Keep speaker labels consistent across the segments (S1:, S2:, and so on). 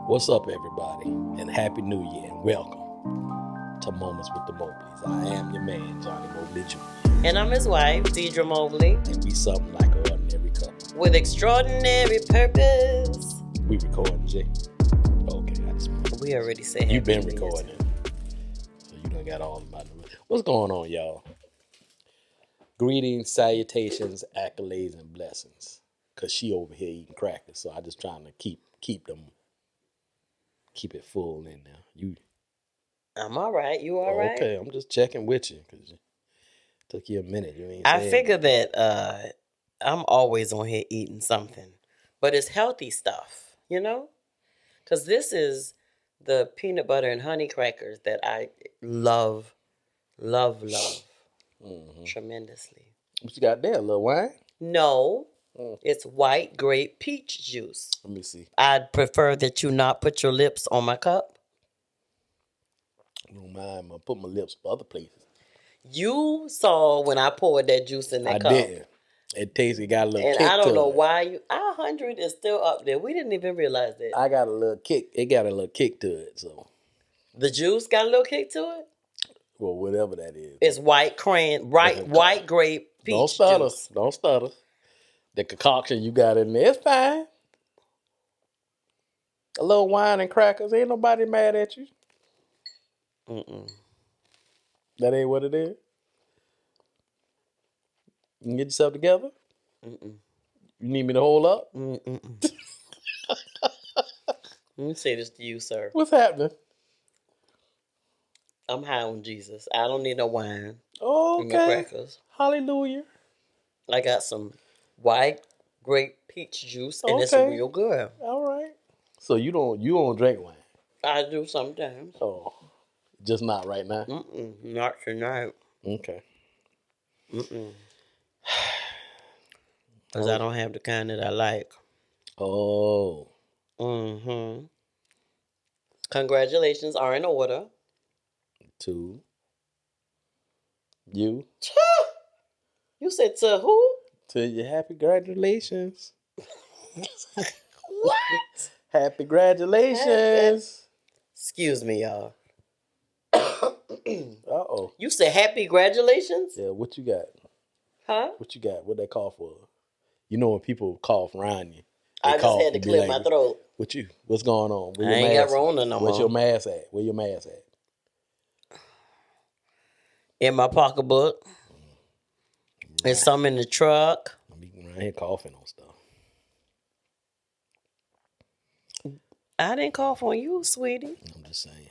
S1: What's up, everybody, and Happy New Year, and welcome to Moments with the Mobleys. I am your man, Johnny Mobley Jr.,
S2: And I'm his wife, Deidre Mobley,
S1: and we something like an ordinary couple.
S2: with extraordinary purpose.
S1: We recording, Jay? Okay, I just
S2: We already said
S1: you've been
S2: Happy New Year.
S1: recording, so you done got all about it. What's going on, y'all? Greetings, salutations, accolades, and blessings. Cause she over here eating crackers, so I just trying to keep it full in there. You
S2: I'm all right. You all right?
S1: okay? I'm just checking with you because it took you a minute. You ain't.
S2: I
S1: saying
S2: figure that I'm always on here eating something, but it's healthy stuff, you know? Because this is the peanut butter and honey crackers that I love tremendously.
S1: What you got there? A little wine?
S2: No,
S1: Mm.
S2: it's white grape peach juice.
S1: Let me see.
S2: I'd prefer that you not put your lips on my cup.
S1: I don't mind. I'm gonna put my lips other places.
S2: You saw when I poured that juice in that cup.
S1: I didn't. It tasted, got a little
S2: And
S1: kick
S2: I don't
S1: to
S2: know
S1: it.
S2: why our 100 is still up there. We didn't even realize that.
S1: I got a little kick. It got a little kick to it. So,
S2: The juice got a little kick to it.
S1: well, whatever that is.
S2: It's white grape peach
S1: Don't stutter.
S2: juice.
S1: Don't stutter. The concoction you got in there, it's fine. A little wine and crackers. Ain't nobody mad at you.
S2: Mm-mm.
S1: That ain't what it is. You can get yourself together.
S2: Mm-mm.
S1: You need me to hold up?
S2: Mm-mm. Let me say this to you, sir.
S1: What's happening?
S2: I'm high on Jesus. I don't need no wine
S1: Oh,
S2: and no
S1: okay.
S2: crackers.
S1: Hallelujah.
S2: I got some white grape peach juice, and it's real good.
S1: All right. So you don't drink wine?
S2: I do sometimes.
S1: Oh, just not right now.
S2: Not tonight.
S1: Okay.
S2: Because I don't have the kind that I like.
S1: Oh.
S2: Mm-hmm. Congratulations are in order.
S1: To you.
S2: You said to who?
S1: To you. Happy congratulations.
S2: What?
S1: Happy congratulations.
S2: Excuse me, y'all.
S1: Uh-oh.
S2: You said happy congratulations?
S1: Yeah, what you got?
S2: Huh?
S1: What you got? What they call for? You know when people cough around you.
S2: I just had to clear my throat.
S1: What's going on? Where
S2: I
S1: your
S2: ain't
S1: mask
S2: got Rona no
S1: Where's
S2: more.
S1: your mask at? Where your mask at?
S2: In my pocketbook. There's some in the truck.
S1: I'm around here coughing on stuff.
S2: I didn't cough on you, sweetie.
S1: I'm just saying.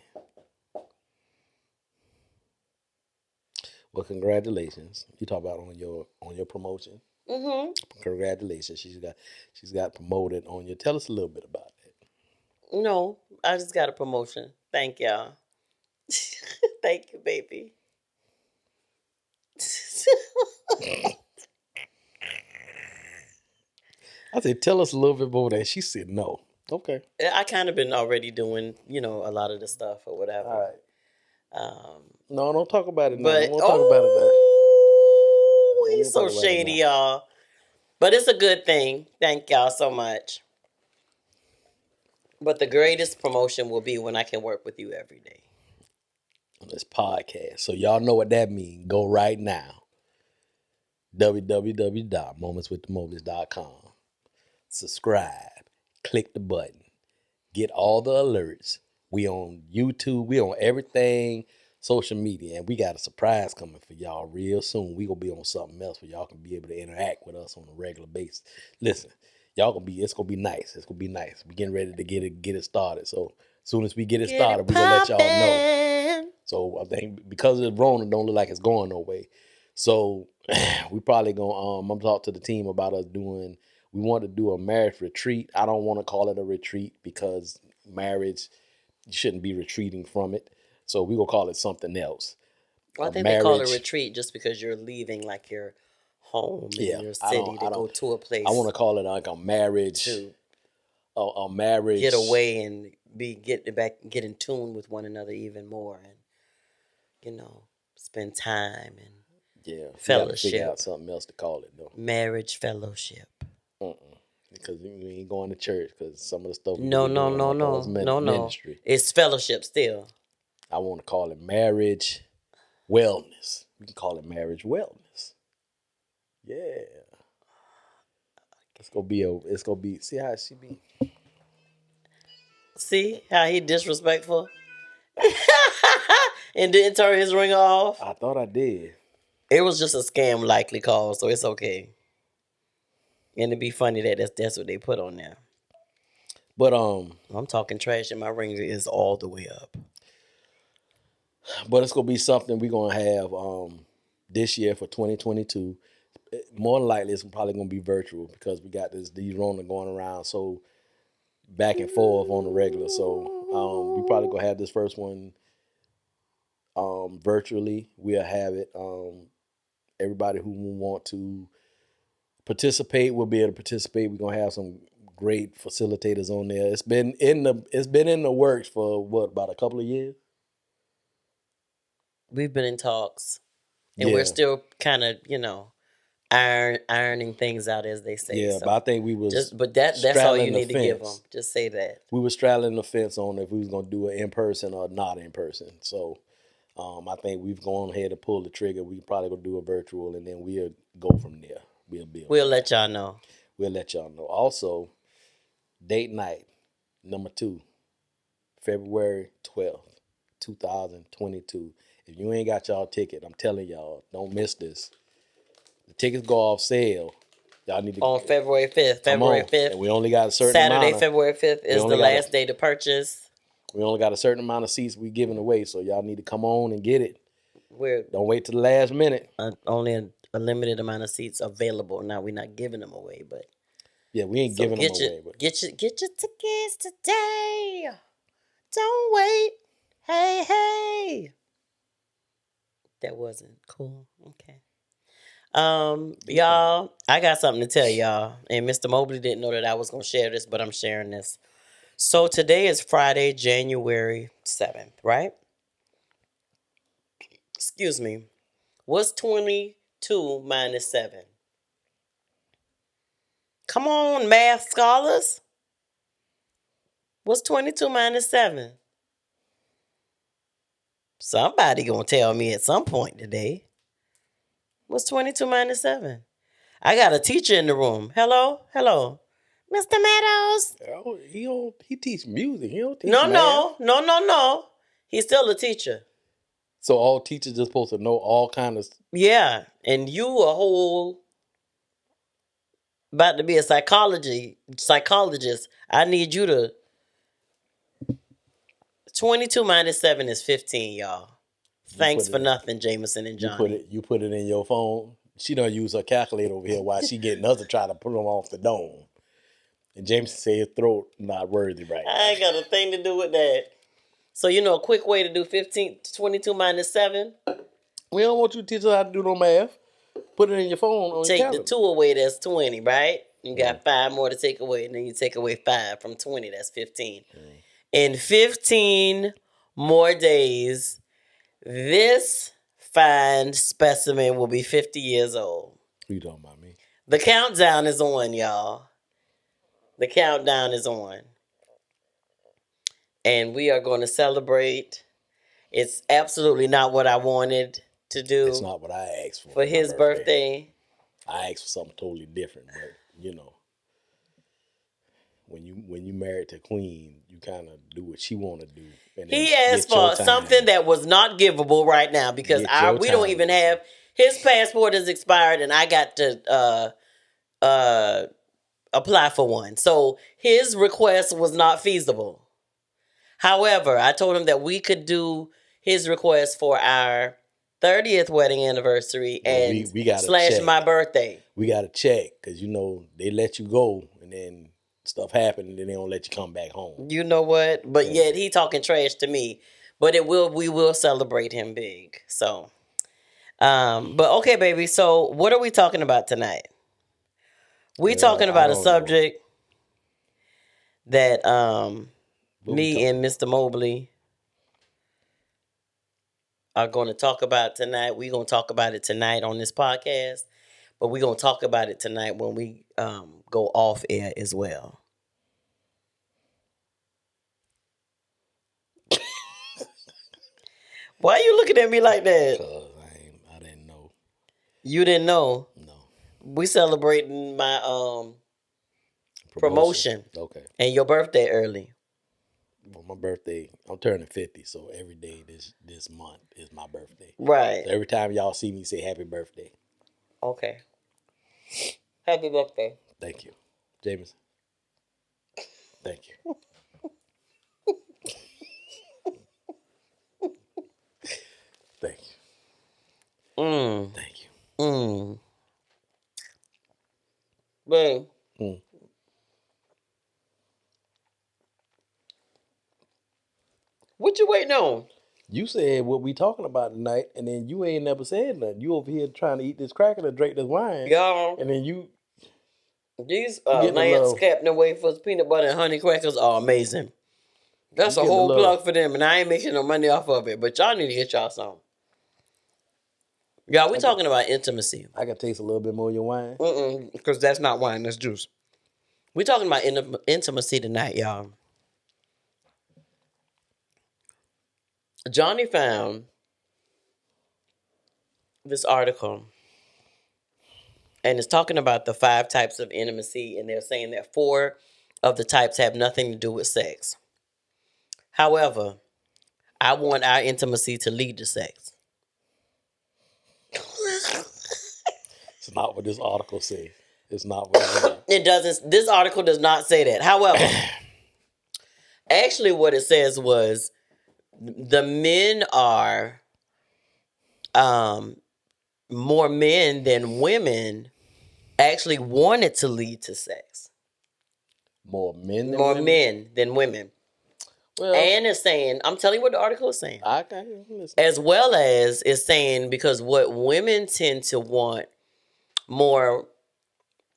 S1: Well, congratulations. You talk about on your promotion.
S2: Mm-hmm.
S1: Congratulations. She's got promoted on your. Tell us a little bit about that.
S2: No, I just got a promotion. Thank y'all. Thank you, baby.
S1: I said, tell us a little bit more of that. She said no. Okay.
S2: I kind of been already doing, a lot of the stuff or whatever.
S1: All right. No, don't talk about it now.
S2: But
S1: Don't talk about it now.
S2: he's so shady, y'all. But it's a good thing. Thank y'all so much. But the greatest promotion will be when I can work with you every day.
S1: On this podcast. So y'all know what that means. Go right now. www.momentswiththemobleys.com. Subscribe. Click the button. Get all the alerts. We on YouTube. We on everything social media. And we got a surprise coming for y'all real soon. We gonna be on something else where y'all can be able to interact with us on a regular basis. Listen, it's gonna be nice. It's gonna be nice. We getting ready to get it started. So as soon as we get it started, we gonna let y'all know. So I think because of the Rona, don't look like it's going no way. So we probably gonna I'm talk to the team about us doing. We want to do a marriage retreat. I don't want to call it a retreat because marriage, you shouldn't be retreating from it. So we gonna call it something else.
S2: Well, I think they call it a retreat just because you're leaving like your home in your city to go to a place.
S1: I want to call it like a marriage. A marriage.
S2: Get away and get in tune with one another even more, and spend time and
S1: fellowship.
S2: Figure
S1: out something else to call it though.
S2: Marriage fellowship.
S1: because you ain't going to church because some of the stuff we
S2: No,
S1: be
S2: no,
S1: doing, I
S2: no,
S1: don't think
S2: no,
S1: it's
S2: no, no.
S1: ministry.
S2: It's fellowship still.
S1: I want to call it marriage wellness. We can call it marriage wellness. Yeah. It's gonna be see how she be.
S2: See how he disrespectful and didn't turn his ring off.
S1: I thought I did.
S2: It was just a scam, likely call, so it's okay. And it'd be funny that that's what they put on there.
S1: But
S2: I'm talking trash, and my ringer is all the way up.
S1: But it's gonna be something we're gonna have this year for 2022. More than likely, it's probably gonna be virtual because we got these Rona going around so back and forth on the regular. So we probably gonna have this first one virtually. We'll have it. Everybody who want to participate will be able to participate. We're gonna have some great facilitators on there. It's been in the works for about a couple of years.
S2: We've been in talks, and we're still kind of ironing things out, as they say.
S1: Yeah,
S2: so.
S1: but I think we was
S2: that's all you need to give them. Just say that.
S1: We were straddling the fence on if we was gonna do it in person or not in person. So I think we've gone ahead and pulled the trigger. We probably gonna do a virtual, and then we'll go from there.
S2: We'll let y'all know.
S1: We'll let y'all know. Also, date night number 2, February 12th, 2022. If you ain't got y'all ticket, I'm telling y'all, don't miss this. The tickets go off sale. Y'all need to
S2: on February 5th. February 5th.
S1: And we only got a certain
S2: Saturday,
S1: amount.
S2: February 5th is the last day to purchase.
S1: We only got a certain amount of seats we giving away, so y'all need to come on and get it. Don't wait till the last minute.
S2: Only a limited amount of seats available. Now we're not giving them away, but
S1: yeah, we ain't giving them away. But
S2: get your tickets today. Don't wait. Hey. That wasn't cool. Okay. Y'all, I got something to tell y'all. And Mr. Mobley didn't know that I was gonna share this, but I'm sharing this. So today is Friday, January 7th, right? Excuse me. What's 22 minus 7? Come on, math scholars. What's 22 minus 7? Somebody gonna tell me at some point today. What's 22 minus 7? I got a teacher in the room. Hello? Mr. Meadows.
S1: Oh, he teach music. He don't teach math.
S2: No. He's still a teacher.
S1: So all teachers are supposed to know all kind of...
S2: Yeah, and you a whole... about to be a psychologist. I need you to... 22 minus 7 is 15, y'all. Thanks for nothing, Jameson and Johnny.
S1: You put it in your phone. She don't use her calculator over here while she getting us to try to put them off the dome. And Jameson said his throat not worthy right now.
S2: I ain't got a thing to do with that. So, a quick way to do 22 minus 7?
S1: We don't want you to teach us how to do no math. Put it in your phone on your calendar.
S2: Take the 2 away, that's 20, right? You got 5 more to take away, and then you take away 5 from 20, that's 15. In 15 more days, this fine specimen will be 50 years old.
S1: Who you talking about, me?
S2: The countdown is on, y'all. The countdown is on. And we are going to celebrate. It's absolutely not what I wanted to do.
S1: It's not what I asked for.
S2: For his birthday.
S1: I asked for something totally different, but when you married to Queen, you kind of do what she want to do. And
S2: he asked for something that was not givable right now because we don't even have his passport is expired, and I got to apply for one. So his request was not feasible. However, I told him that we could do his request for our 30th wedding anniversary and / my birthday.
S1: We got to check because, they let you go and then stuff happen and then they don't let you come back home.
S2: You know what? But yet he talking trash to me. But we will celebrate him big. So, but okay, baby. So what are we talking about tonight? We talking about a subject that me and Mr. Mobley are going to talk about tonight. We're going to talk about it tonight on this podcast, but we're going to talk about it tonight when we go go off air as well. Why are you looking at me like that?
S1: Cause I didn't know.
S2: You didn't know.
S1: No.
S2: We celebrating my promotion
S1: Okay.
S2: and your birthday early.
S1: Well, my birthday, I'm turning 50, so every day this month is my birthday.
S2: Right.
S1: So every time y'all see me, say happy birthday.
S2: Okay. Happy birthday.
S1: Thank you, Jameson. Thank you. Thank you. Thank you.
S2: Babe.
S1: Mm.
S2: What you waiting on?
S1: You said what we talking about tonight, and then you ain't never said nothing. You over here trying to eat this cracker and drink this wine,
S2: Y'all,
S1: and then you
S2: these
S1: getting a
S2: Lance
S1: little,
S2: Captain Wafers peanut butter and honey crackers are amazing. That's
S1: you
S2: a
S1: getting a
S2: whole
S1: little-
S2: plug for them, and I ain't making no money off of it. But y'all need to get y'all some. Y'all, we talking about intimacy.
S1: I can taste a little bit more of your wine.
S2: Because that's not wine, that's juice. We talking about intimacy tonight, y'all. Johnny found this article, and it's talking about the 5 types of intimacy, and they're saying that 4 of the types have nothing to do with sex. However, I want our intimacy to lead to sex.
S1: It's not what this article says. It's not what it is.
S2: It doesn't. This article does not say that. However, actually, what it says was the men are more men than women actually want it to lead to sex.
S1: More men than
S2: More
S1: women?
S2: men than women.
S1: Well,
S2: And it's saying, I'm telling you what the article is saying.
S1: I can listen.
S2: As well as it's saying, because what women tend to want more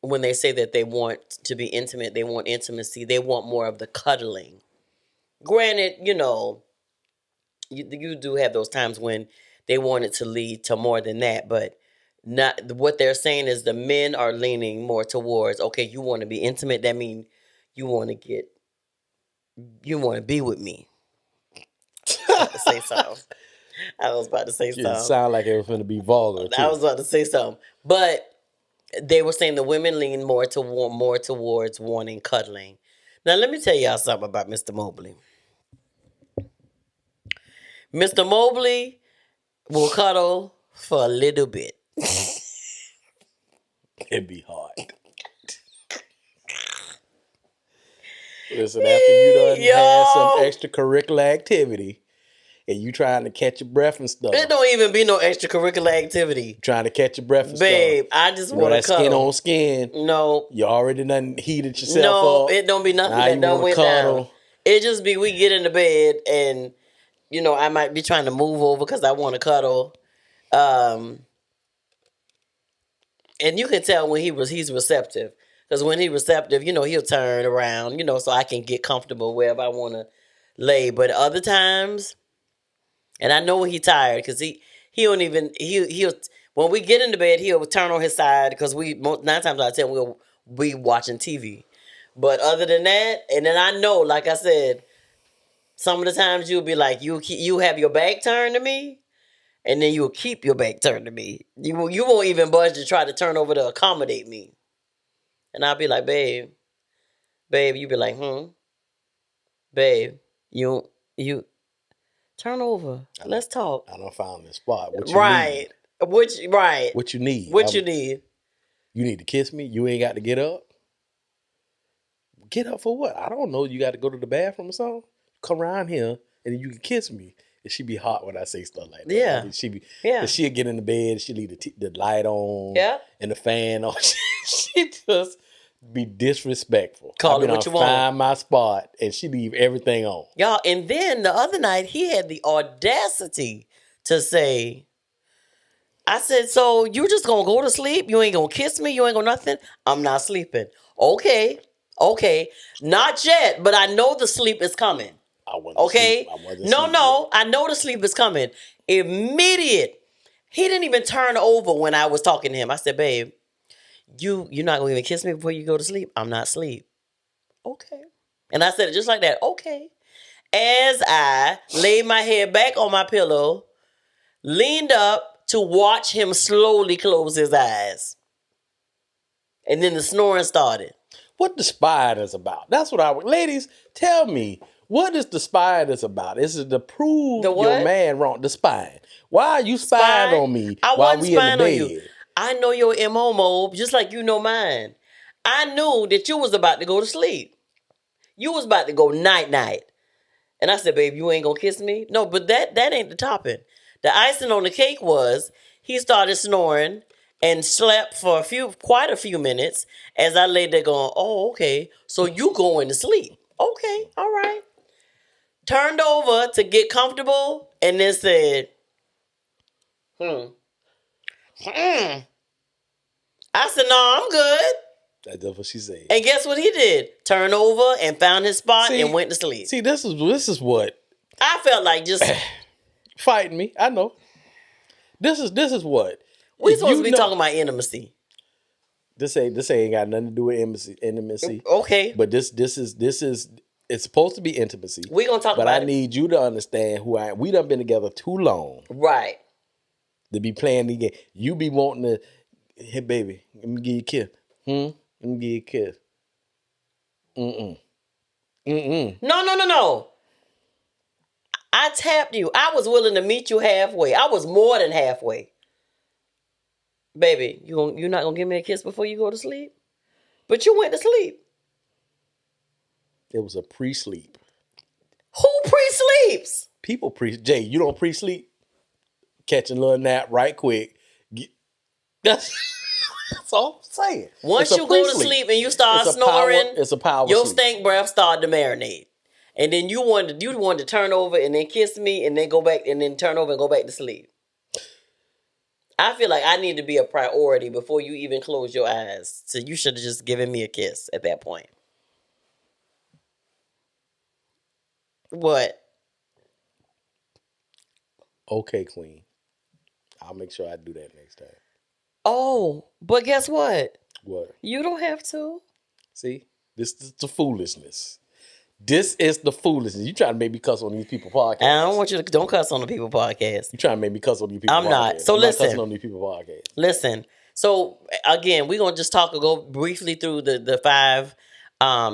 S2: when they say that they want to be intimate, they want intimacy, they want more of the cuddling. Granted, you do have those times when they want it to lead to more than that, but not what they're saying is the men are leaning more towards, okay, you want to be intimate, that means you want to be with me. I was about to say something.
S1: It sound like it was going to be vulgar, too.
S2: I was about to say something. But they were saying the women lean more towards wanting cuddling. Now, let me tell y'all something about Mr. Mobley. Mr. Mobley will cuddle for a little bit.
S1: It'd be hard. Listen, after you done had some extracurricular activity and you trying to catch your breath and stuff.
S2: It don't even be no extracurricular activity.
S1: Trying to catch your breath and
S2: Babe,
S1: stuff.
S2: I just want to
S1: that
S2: cuddle.
S1: skin on skin.
S2: No.
S1: You already done heated yourself
S2: No,
S1: up.
S2: it don't be nothing
S1: Now
S2: that
S1: you
S2: done
S1: wanna
S2: went
S1: cuddle.
S2: down. It just be we get in the bed and, I might be trying to move over because I want to cuddle. And you can tell when he's receptive. Because when he's receptive, he'll turn around, so I can get comfortable wherever I want to lay. But other times, and I know when he's tired, because he don't even, he'll, when we get into bed, he'll turn on his side, because 9 times out of 10, we'll be watching TV. But other than that, and then I know, like I said, some of the times you'll be like, you have your back turned to me, and then you'll keep your back turned to me. You won't even budge to try to turn over to accommodate me. And I'll be like, babe, you be like, babe, you turn over. Let's talk.
S1: I done found this spot. What you
S2: Right.
S1: need? What you need?
S2: You need?
S1: You need to kiss me? You ain't got to get up? Get up for what? I don't know. You got to go to the bathroom or something? Come around here and then you can kiss me. And she be hot when I say stuff like that.
S2: Yeah.
S1: I mean, she'll get in the bed, she'll leave the light on and the fan on. She just be disrespectful.
S2: Call it what you want.
S1: Find my spot and she leave everything on.
S2: Y'all, and then the other night, he had the audacity to say, I said, so you just going to go to sleep? You ain't going to kiss me? You ain't going to nothing? I'm not sleeping. Okay. Not yet, but I know the sleep is coming.
S1: I wasn't
S2: Okay?
S1: sleep.
S2: No, I know the sleep is coming. Immediate. He didn't even turn over when I was talking to him. I said, babe, you're not gonna even kiss me before you go to sleep? I'm not asleep. Okay. And I said it just like that. Okay. As I laid my head back on my pillow, leaned up to watch him slowly close his eyes. And then the snoring started.
S1: What the spiders about? That's what ladies, tell me, what is the spiders about? Is it to prove
S2: The
S1: your
S2: what?
S1: man wrong? The spying. Why are you spying on me
S2: I
S1: while
S2: wasn't
S1: we in the
S2: spying on you.
S1: bed?
S2: I know your MO mode just like you know mine. I knew that you was about to go to sleep. You was about to go night-night. And I said, babe, you ain't gonna kiss me? No, but that ain't the topping. The icing on the cake was he started snoring and slept for quite a few minutes as I laid there going, oh, okay. So you going to sleep. Okay, all right. Turned over to get comfortable and then said, I said, no, I'm good.
S1: That's what she said.
S2: And guess what he did? Turn over and found his spot and went to sleep.
S1: See, this is what
S2: I felt like just
S1: fighting me. I know. This is what
S2: we supposed to be talking about intimacy.
S1: This ain't got nothing to do with intimacy.
S2: Okay,
S1: but this is it's supposed to be intimacy.
S2: We gonna talk about it.
S1: But I need you to understand who I am. We done been together too long,
S2: right?
S1: To be playing the game. You be wanting to, hey baby, let me give you a kiss. Let me give you a kiss.
S2: No. I tapped you. I was willing to meet you halfway. I was more than halfway. Baby, you're not gonna give me a kiss before you go to sleep? But you went to sleep.
S1: It was a pre-sleep.
S2: Who pre-sleeps?
S1: People Jay, you don't pre-sleep? Catching a little nap right quick. That's all I'm saying.
S2: Once you go to sleep and you start snoring,
S1: it's a power
S2: your
S1: sleep.
S2: stink breath started to marinate. And then you wanted to turn over and then kiss me and then go back and then turn over and go back to sleep. I feel like I need to be a priority before you even close your eyes. So you should have just given me a kiss at that point. What?
S1: Okay, Queen. I'll make sure I do that next time.
S2: Oh, but guess what?
S1: What?
S2: You don't have to.
S1: See? This is the foolishness. This is the foolishness. You trying to make me cuss on these people podcasts.
S2: I don't want you to don't cuss on the people podcast.
S1: You trying to make me cuss on these people
S2: I'm
S1: podcasts.
S2: not. So
S1: I'm
S2: listen.
S1: not cussing on these people podcasts.
S2: Listen. So again, we're gonna just go briefly through the 5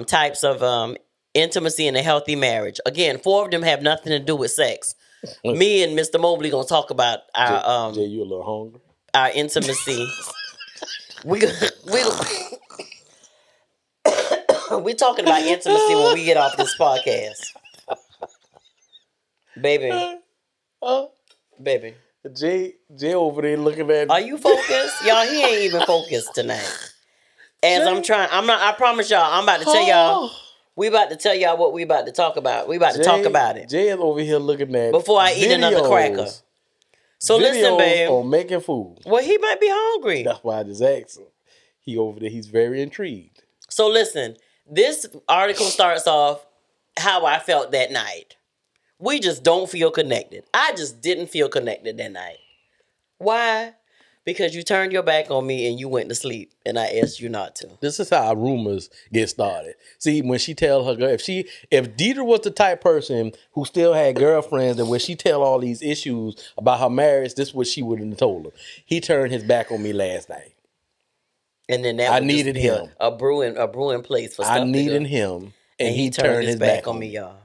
S2: types of intimacy in a healthy marriage. Again, 4 of them have nothing to do with sex. Me and Mr. Mobley gonna talk about our
S1: Jay, you a little hungry?
S2: Our intimacy. we talking about intimacy when we get off this podcast. Baby. Baby.
S1: Jay over there looking at.
S2: Are you focused? Y'all, he ain't even focused tonight. As I promise y'all, I'm about to tell y'all. We about to tell y'all what we about to talk about. We about to talk about it.
S1: Jay is over here looking at
S2: before I eat another cracker. So listen, babe.
S1: On making food.
S2: Well, he might be hungry.
S1: That's why I just asked him. He over there. He's very intrigued.
S2: So listen, this article starts off how I felt that night. We just don't feel connected. I just didn't feel connected that night. Why? Because you turned your back on me and you went to sleep, and I asked you not to.
S1: This is how rumors get started. See, when she tell her girl, if Deidre was the type person who still had girlfriends, and when she tell all these issues about her marriage, this is what she would have told him. He turned his back on me last night,
S2: and then I needed him a brewing place for stuff.
S1: I needed him, and he turned his back on me,
S2: y'all.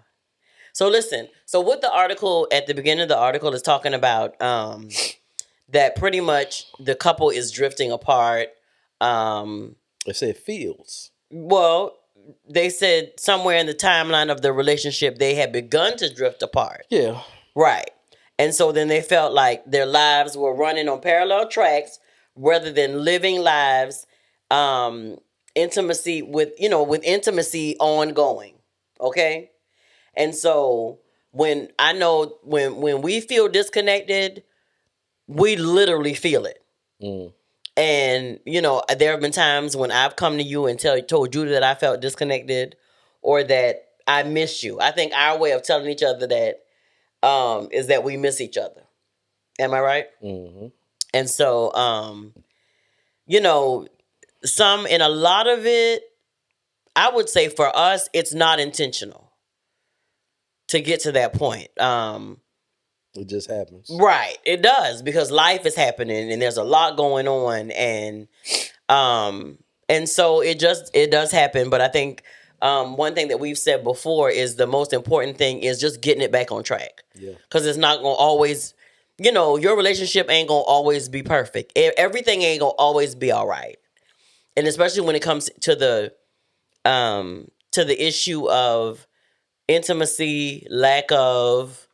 S2: So listen. So what the article at the beginning of the article is talking about. That pretty much the couple is drifting apart.
S1: They said feels.
S2: Well, they said somewhere in the timeline of the relationship, they had begun to drift apart.
S1: Yeah.
S2: Right. And so then they felt like their lives were running on parallel tracks rather than living lives, intimacy with intimacy ongoing. Okay. And so when we feel disconnected, we literally feel it. And, there have been times when I've come to you and told you that I felt disconnected or that I miss you. I think our way of telling each other that is that we miss each other. Am I right?
S1: Mm-hmm.
S2: And so, and a lot of it, I would say for us, it's not intentional to get to that point.
S1: It just happens.
S2: Right, it does, because life is happening and there's a lot going on, um and so it does happen. But I think one thing that we've said before is the most important thing is just getting it back on track.
S1: Yeah.
S2: Because it's not gonna always, your relationship ain't gonna always be perfect. Everything ain't gonna always be all right, and especially when it comes to the issue of intimacy, lack of,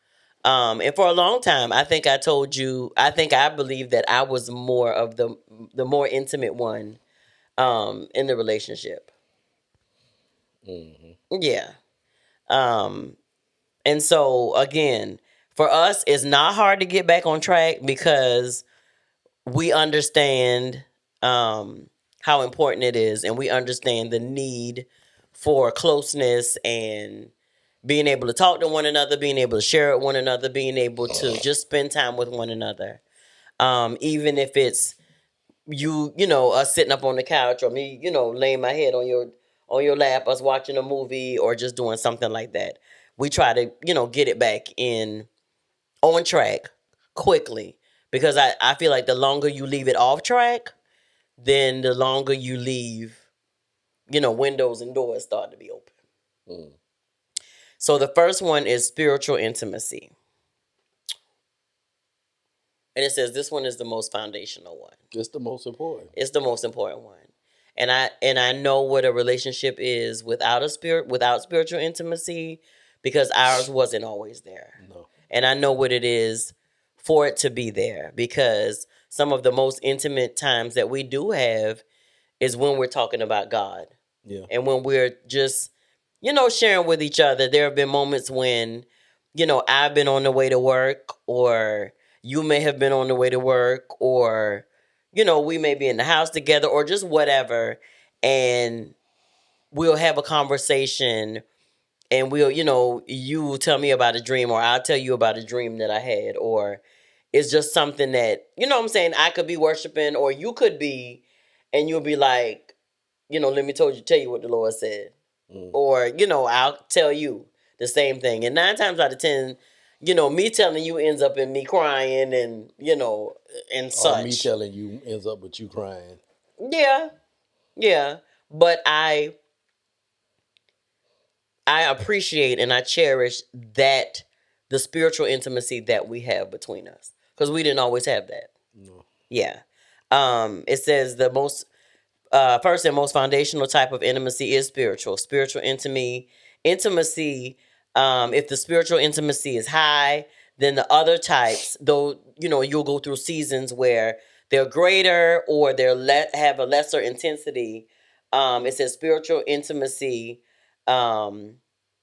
S2: and for a long time, I think I believe that I was more of the more intimate one, in the relationship. Yeah. Um, and so again, for us, it's not hard to get back on track because we understand, how important it is, and we understand the need for closeness and being able to talk to one another, being able to share with one another, being able to just spend time with one another. Even if it's us sitting up on the couch, or me, laying my head on your lap, us watching a movie, or just doing something like that. We try to, get it back in on track quickly, because I feel like the longer you leave it off track, then the longer you leave, windows and doors start to be open.
S1: Mm.
S2: So the first one is spiritual intimacy. And it says this one is the most foundational one.
S1: It's the most important.
S2: It's the most important one. And I know what a relationship is without spiritual intimacy, because ours wasn't always there.
S1: No.
S2: And I know what it is for it to be there, because some of the most intimate times that we do have is when we're talking about God.
S1: Yeah.
S2: And when we're just, sharing with each other. There have been moments when, I've been on the way to work, or you may have been on the way to work, or, we may be in the house together, or just whatever. And we'll have a conversation, and you will tell me about a dream, or I'll tell you about a dream that I had, or it's just something that, what I'm saying, I could be worshiping, or you could be, and you'll be like, let me tell you what the Lord said.
S1: Mm.
S2: Or, I'll tell you the same thing. And 9 times out of 10, me telling you ends up in me crying, and, and
S1: Or me
S2: such.
S1: telling you ends up with you crying.
S2: Yeah. Yeah. But I appreciate and I cherish that the spiritual intimacy that we have between us, because we didn't always have that.
S1: No.
S2: Yeah. It says the most first and most foundational type of intimacy is spiritual. Spiritual intimacy. If the spiritual intimacy is high, then the other types, though, you'll go through seasons where they're greater, or have a lesser intensity. It says spiritual intimacy um,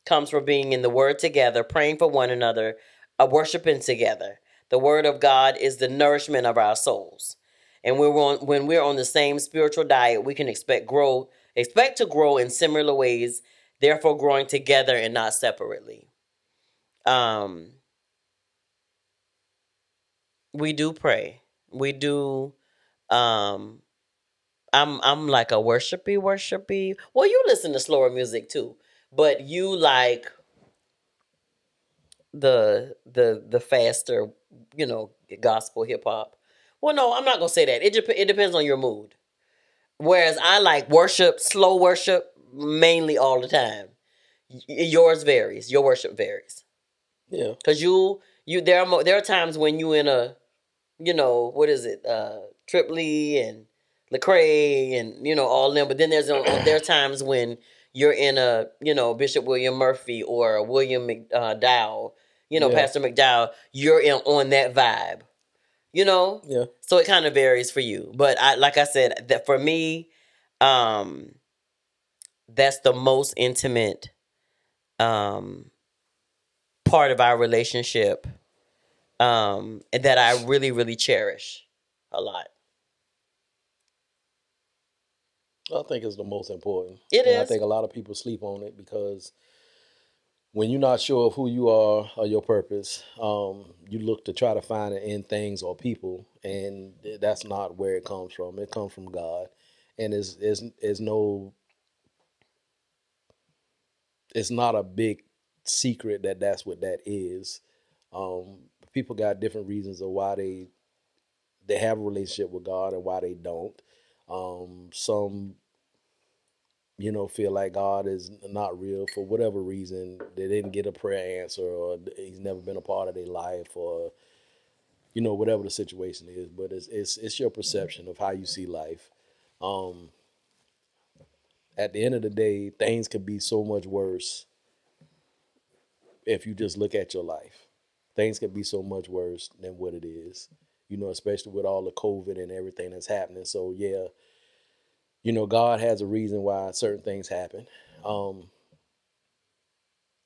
S2: comes from being in the Word together, praying for one another, worshiping together. The Word of God is the nourishment of our souls. And when we're on the same spiritual diet, we can expect to grow in similar ways, therefore growing together and not separately. Um, we do pray. We do. Um, I'm like a worshipy. Well, you listen to slower music too, but you like the faster, gospel hip hop. Well, no, I'm not gonna say that. It depends on your mood. Whereas I like slow worship, mainly all the time. Yours varies. Your worship varies.
S1: Yeah.
S2: Cause there are times when you in a, what is it, Tripoli and Lecrae, and all them. But then there are times when you're in a, Bishop William Murphy, or William McDowell,
S1: Yeah.
S2: Pastor McDowell. You're on that vibe.
S1: Yeah.
S2: So it kind of varies for you. But like I said, that for me, um, that's the most intimate um, part of our relationship, and that I really, really cherish a lot.
S1: I think it's the most important.
S2: It
S1: And I
S2: is.
S1: think a lot of people sleep on it because when you're not sure of who you are or your purpose, you look to try to find it in things or people, and that's not where it comes from. It comes from God. and is no, it's not a big secret that that's what that is. People got different reasons of why they have a relationship with God and why they don't. Some, feel like God is not real for whatever reason. They didn't get a prayer answer, or He's never been a part of their life, or whatever the situation is. But it's your perception of how you see life. Um, at the end of the day, things could be so much worse if you just look at your life. Things could be so much worse than what it is. Especially with all the COVID and everything that's happening. So yeah, God has a reason why certain things happen. Um,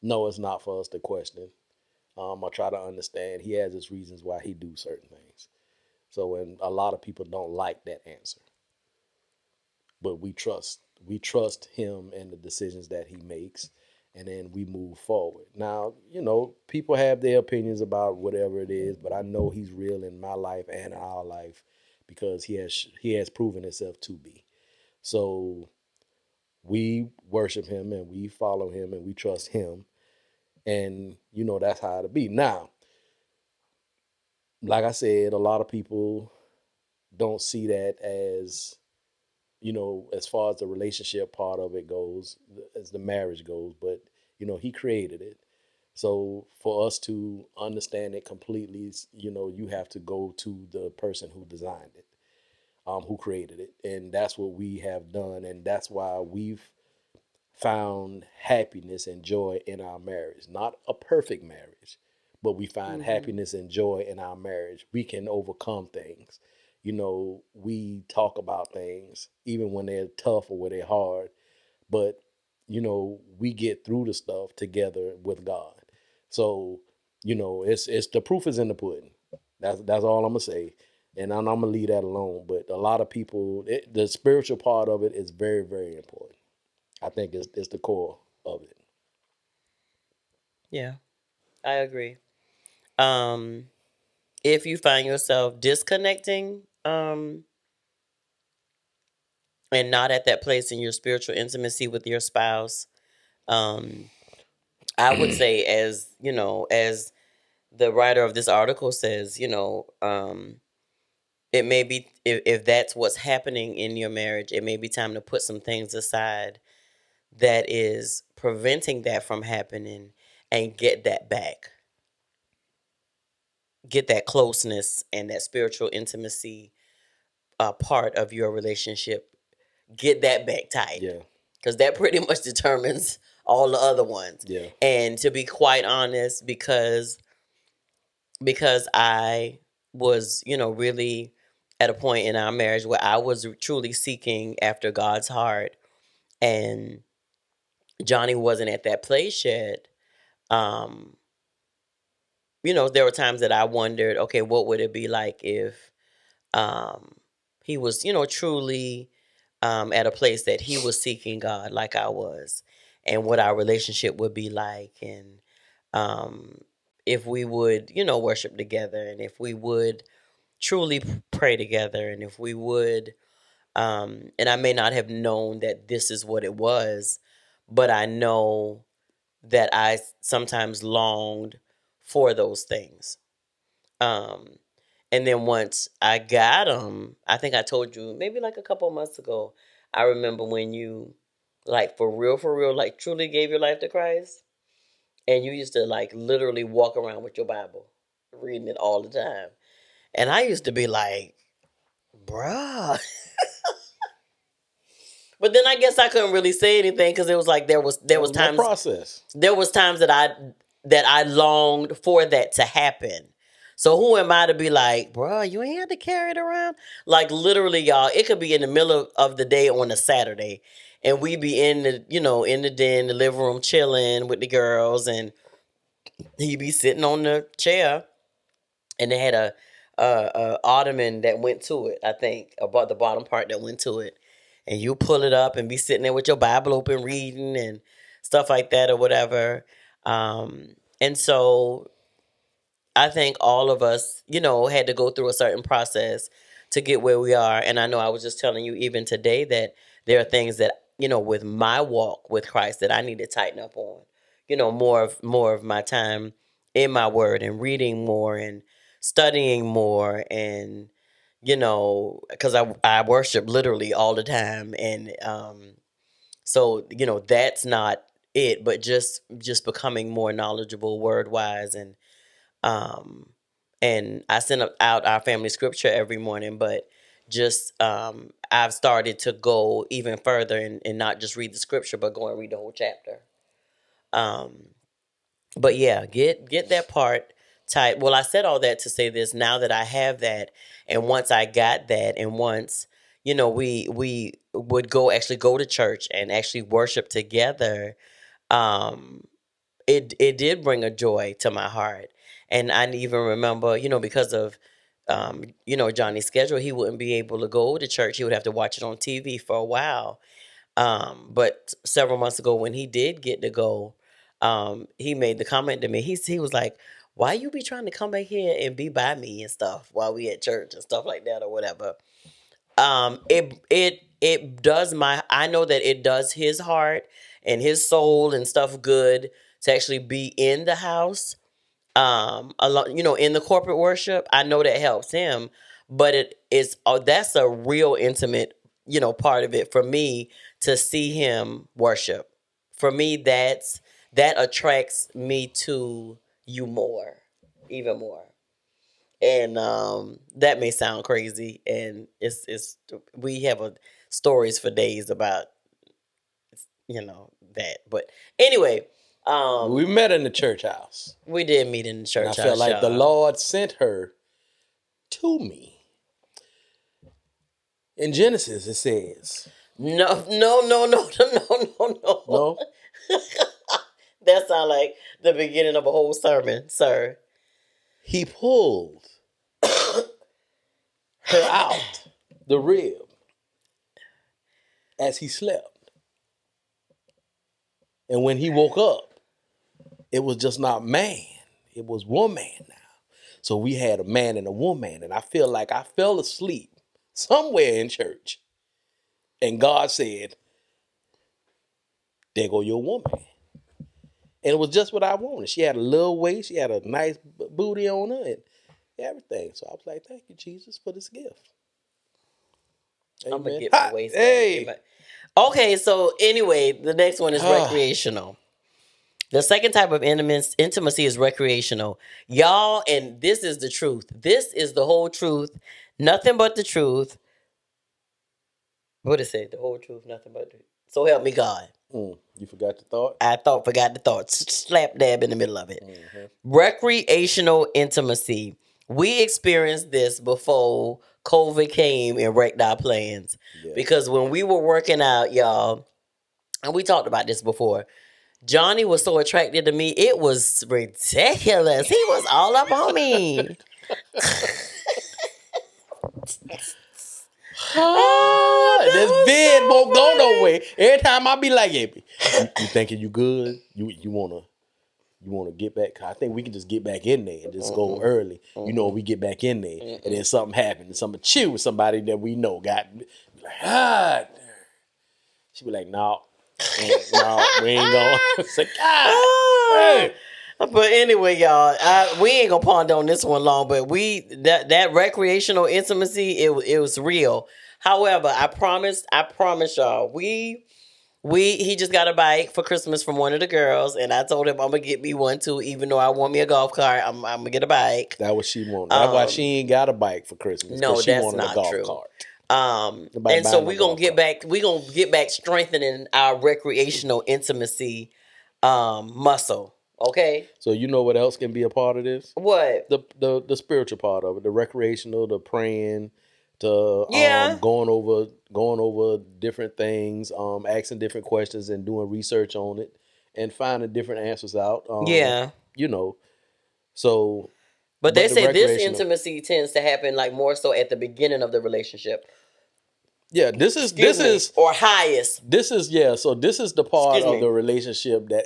S1: no, it's not for us to question. I try to understand He has His reasons why He do certain things. So, and a lot of people don't like that answer, but we trust Him and the decisions that He makes, and then we move forward. Now, people have their opinions about whatever it is, but I know He's real in my life and our life because He has proven Himself to be. So we worship Him and we follow Him and we trust Him, and that's how it'll be. Now, like I said, a lot of people don't see that as far as the relationship part of it goes, as the marriage goes, but He created it. So for us to understand it completely, you have to go to the person who designed it, who created it, and that's what we have done, and that's why we've found happiness and joy in our marriage. Not a perfect marriage, but we find
S2: Mm-hmm.
S1: happiness and joy in our marriage. We can overcome things. We talk about things even when they're tough or when they're hard, but we get through the stuff together with God. So, it's the proof is in the pudding. That's all I'm gonna say. And I'm gonna leave that alone. But a lot of people, the spiritual part of it is very, very important. I think it's the core of it.
S2: Yeah, I agree. Um, if you find yourself disconnecting, and not at that place in your spiritual intimacy with your spouse, um, I would say, as the writer of this article says, it may be, if that's what's happening in your marriage, it may be time to put some things aside that is preventing that from happening and get that back. Get that closeness and that spiritual intimacy part of your relationship. Get that back tight,
S1: Yeah,
S2: because that pretty much determines all the other ones.
S1: yeah,
S2: And to be quite honest, because I was, really at a point in our marriage where I was truly seeking after God's heart, and Johnny wasn't at that place yet. Um, there were times that I wondered, okay, what would it be like if um he was, truly at a place that he was seeking God like I was, and what our relationship would be like, and um if we would, worship together, and if we would truly pray together, and if we would, and I may not have known that this is what it was, but I know that I sometimes longed for those things. um and then once I got them, I think I told you maybe like a couple of months ago, I remember when you, like, for real, like, truly gave your life to Christ, and you used to, like, literally walk around with your Bible, reading it all the time. And I used to be like, bruh. But then I guess I couldn't really say anything, because it was like there
S1: that
S2: was
S1: was my
S2: times
S1: process.
S2: that I longed for that to happen. So who am I to be like, bruh, you ain't had to carry it around? Like, literally, y'all, it could be in the middle of the day on a Saturday, and we be in the den, the living room, chilling with the girls, and he be sitting on the chair, and they had a ottoman that went to it, I think, about the bottom part that went to it, and you pull it up and be sitting there with your Bible open, reading and stuff like that, or whatever. And so I think all of us, had to go through a certain process to get where we are. And I know I was just telling you even today that there are things that, with my walk with Christ that I need to tighten up on. More of my time in my word and reading more and studying more, and because I worship literally all the time, and so that's not it, but just becoming more knowledgeable word wise, um and I send out our family scripture every morning, but just I've started to go even further, and not just read the scripture, but go and read the whole chapter. um but yeah, get that part tight. Well, I said all that to say this. Now that I have that, and once I got that, and once we would go to church and actually worship together. um it did bring a joy to my heart. And I even remember, because of Johnny's schedule, he wouldn't be able to go to church. He would have to watch it on TV for a while. But several months ago, when he did get to go, he made the comment to me. He was like, "Why you be trying to come back here and be by me and stuff while we at church and stuff like that or whatever?" It does I know that it does his heart and his soul and stuff good to actually be in the house, in the corporate worship. I know that helps him, but it is that's a real intimate part of it for me, to see him worship. For me, that attracts me to you more, even more. And that may sound crazy, and it's we have stories for days about that. But anyway,
S1: We met in the church house.
S2: we did meet in the
S1: And
S2: church
S1: I
S2: house,
S1: felt like the
S2: y'all.
S1: Lord sent her to me. In Genesis, it says,
S2: No, no, no, no, no, no, no.
S1: no,
S2: That sounds like the beginning of a whole sermon, sir.
S1: he pulled her out the rib as he slept. And when he woke up, it was just not man, it was woman now. So we had a man and a woman, and I feel like I fell asleep somewhere in church. And God said, there go your woman. And it was just what I wanted. She had a little waist, she had a nice booty on her, and everything. So I was like, thank you, Jesus, for this gift.
S2: I'm gonna
S1: Amen.
S2: get my waist back.
S1: Hey.
S2: Okay, so anyway, the next one is recreational. The second type of intimacy is recreational. Y'all, and this is the truth. This is the whole truth. Nothing but the truth. What did it say? The whole truth, nothing but the truth. So help me God.
S1: You forgot the thought?
S2: I forgot the thought. Slap dab in the middle of it. Mm-hmm. Recreational intimacy. We experienced this before COVID came and wrecked our plans. Yeah. Because when we were working out, y'all, and we talked about this before, Johnny was so attracted to me, it was ridiculous. He was all up on me.
S1: This vid won't go nowhere. Every time I be like, hey, you thinking you good? You wanna get back? I think we can just get back in there and just go early. We get back in there, and then something happened, and something chill with somebody that we know got like, she be like, no, we ain't going. It's like, hey.
S2: But anyway, y'all, we ain't gonna ponder on this one long. But that recreational intimacy, it was real. However, I promise y'all, he just got a bike for Christmas from one of the girls, and I told him I'm gonna get me one too. Even though I want me a golf cart, I'm gonna get a bike.
S1: That's what she wanted. That's why she ain't got a bike for Christmas.
S2: No,
S1: she
S2: that's
S1: wanted
S2: not
S1: a golf
S2: true.
S1: Cart.
S2: And so we're gonna get back. We're gonna get back strengthening our recreational intimacy muscle. Okay.
S1: So you know what else can be a part of this?
S2: What?
S1: The spiritual part of it, the recreational, the praying, to going over different things, asking different questions and doing research on it and finding different answers out. So.
S2: But they say this intimacy tends to happen like more so at the beginning of the relationship.
S1: Yeah, this is
S2: or highest.
S1: This is So this is the part of the relationship that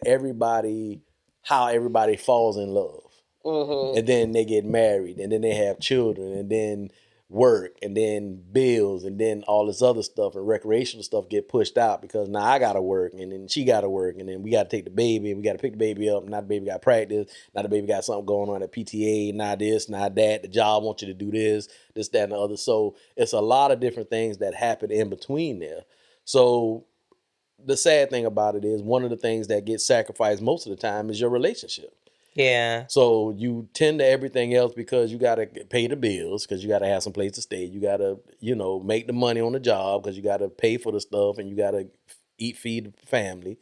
S1: how everybody falls in love, and then they get married, and then they have children, and then work and then bills and then all this other stuff and recreational stuff get pushed out because now I gotta work and then she gotta work and then we gotta take the baby and we gotta pick the baby up. Now the baby got practice. Now the baby got something going on at PTA. Now this, now that. The job wants you to do this, that, and the other. So it's a lot of different things that happen in between there. So the sad thing about it is one of the things that gets sacrificed most of the time is your relationship.
S2: Yeah.
S1: So you tend to everything else because you got to pay the bills because you got to have some place to stay. You got to, make the money on the job because you got to pay for the stuff and you got to feed the family,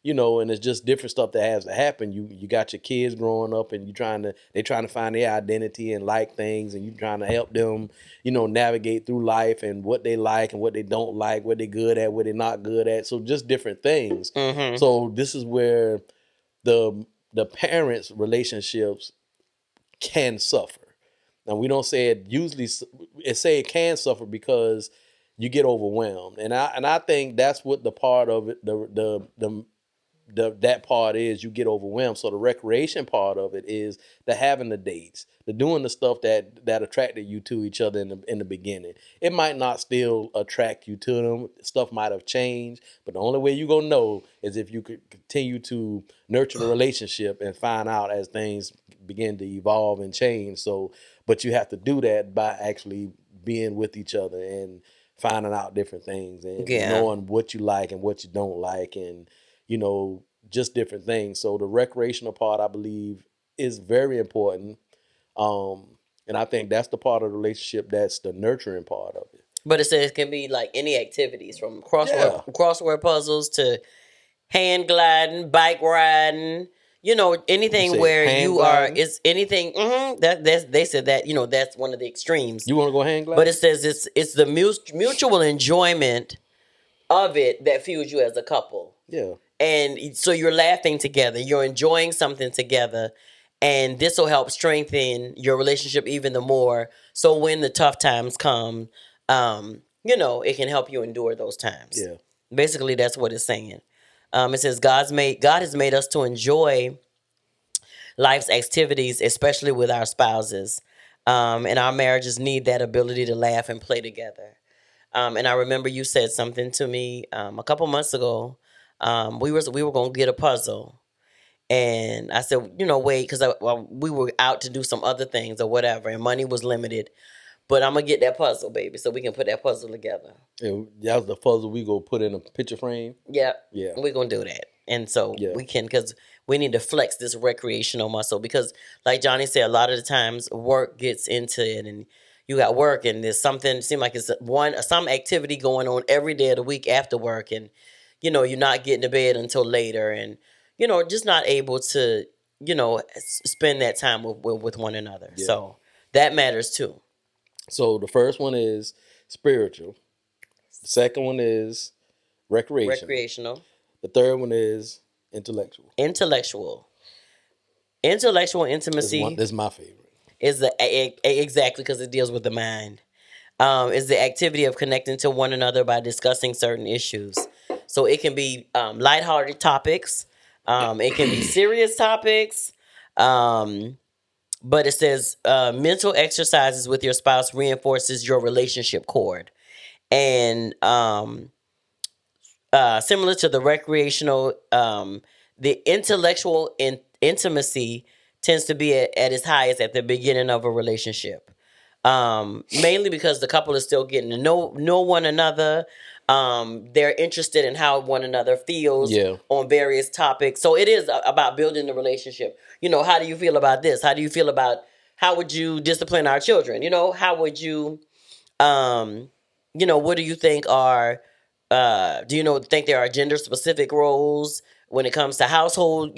S1: and it's just different stuff that has to happen. You got your kids growing up and they're trying to find their identity and like things and you trying to help them, navigate through life and what they like and what they don't like, what they're good at, what they're not good at. So just different things.
S2: Mm-hmm.
S1: So this is where the parents' relationships can suffer. Now we don't say it usually. It say it can suffer because you get overwhelmed, and I think that's what the part of it that part is. You get overwhelmed. So the recreation part of it is the having the dates, the doing the stuff that attracted you to each other in the beginning. It might not still attract you to them. Stuff might have changed, but the only way you gonna know is if you could continue to nurture the relationship and find out as things begin to evolve and change. So, but you have to do that by actually being with each other and finding out different things and knowing what you like and what you don't like and just different things. So the recreational part, I believe, is very important. And I think that's the part of the relationship that's the nurturing part of it.
S2: But it says it can be like any activities from crossword puzzles to hand gliding, bike riding, anything where you gliding? Are, it's anything. They said that, that's one of the extremes.
S1: You want to go hand gliding?
S2: But it says it's the mutual enjoyment of it that fuels you as a couple.
S1: Yeah.
S2: And so you're laughing together, you're enjoying something together, and this will help strengthen your relationship even the more. So when the tough times come, it can help you endure those times.
S1: Yeah.
S2: Basically, that's what it's saying. It says God has made us to enjoy life's activities, especially with our spouses. And our marriages need that ability to laugh and play together. And I remember you said something to me a couple months ago. We were gonna get a puzzle, and I said, wait, because we were out to do some other things or whatever, and money was limited. But I'm gonna get that puzzle, baby, so we can put that puzzle together.
S1: And that was the puzzle we gonna put in a picture frame.
S2: Yeah,
S1: yeah,
S2: we're gonna do that, and so we can because we need to flex this recreational muscle because, like Johnny said, a lot of the times work gets into it, and you got work, and there's something seem like it's some activity going on every day of the week after work, and you're not getting to bed until later, and just not able to spend that time with one another. Yeah. So that matters too.
S1: So the first one is spiritual. The second one is recreational. The third one is intellectual.
S2: Intellectual intimacy.
S1: This is my favorite.
S2: Is exactly because it deals with the mind. Is the activity of connecting to one another by discussing certain issues. So it can be lighthearted topics. It can be serious topics. But it says mental exercises with your spouse reinforces your relationship cord. And similar to the recreational, the intellectual intimacy tends to be at its highest at the beginning of a relationship. Mainly because the couple is still getting to know one another. They're interested in how one another feels on various topics. So it is about building the relationship. How do you feel about this? How do you feel about how would you discipline our children? How would you, what do you think are, do you think there are gender specific roles when it comes to household,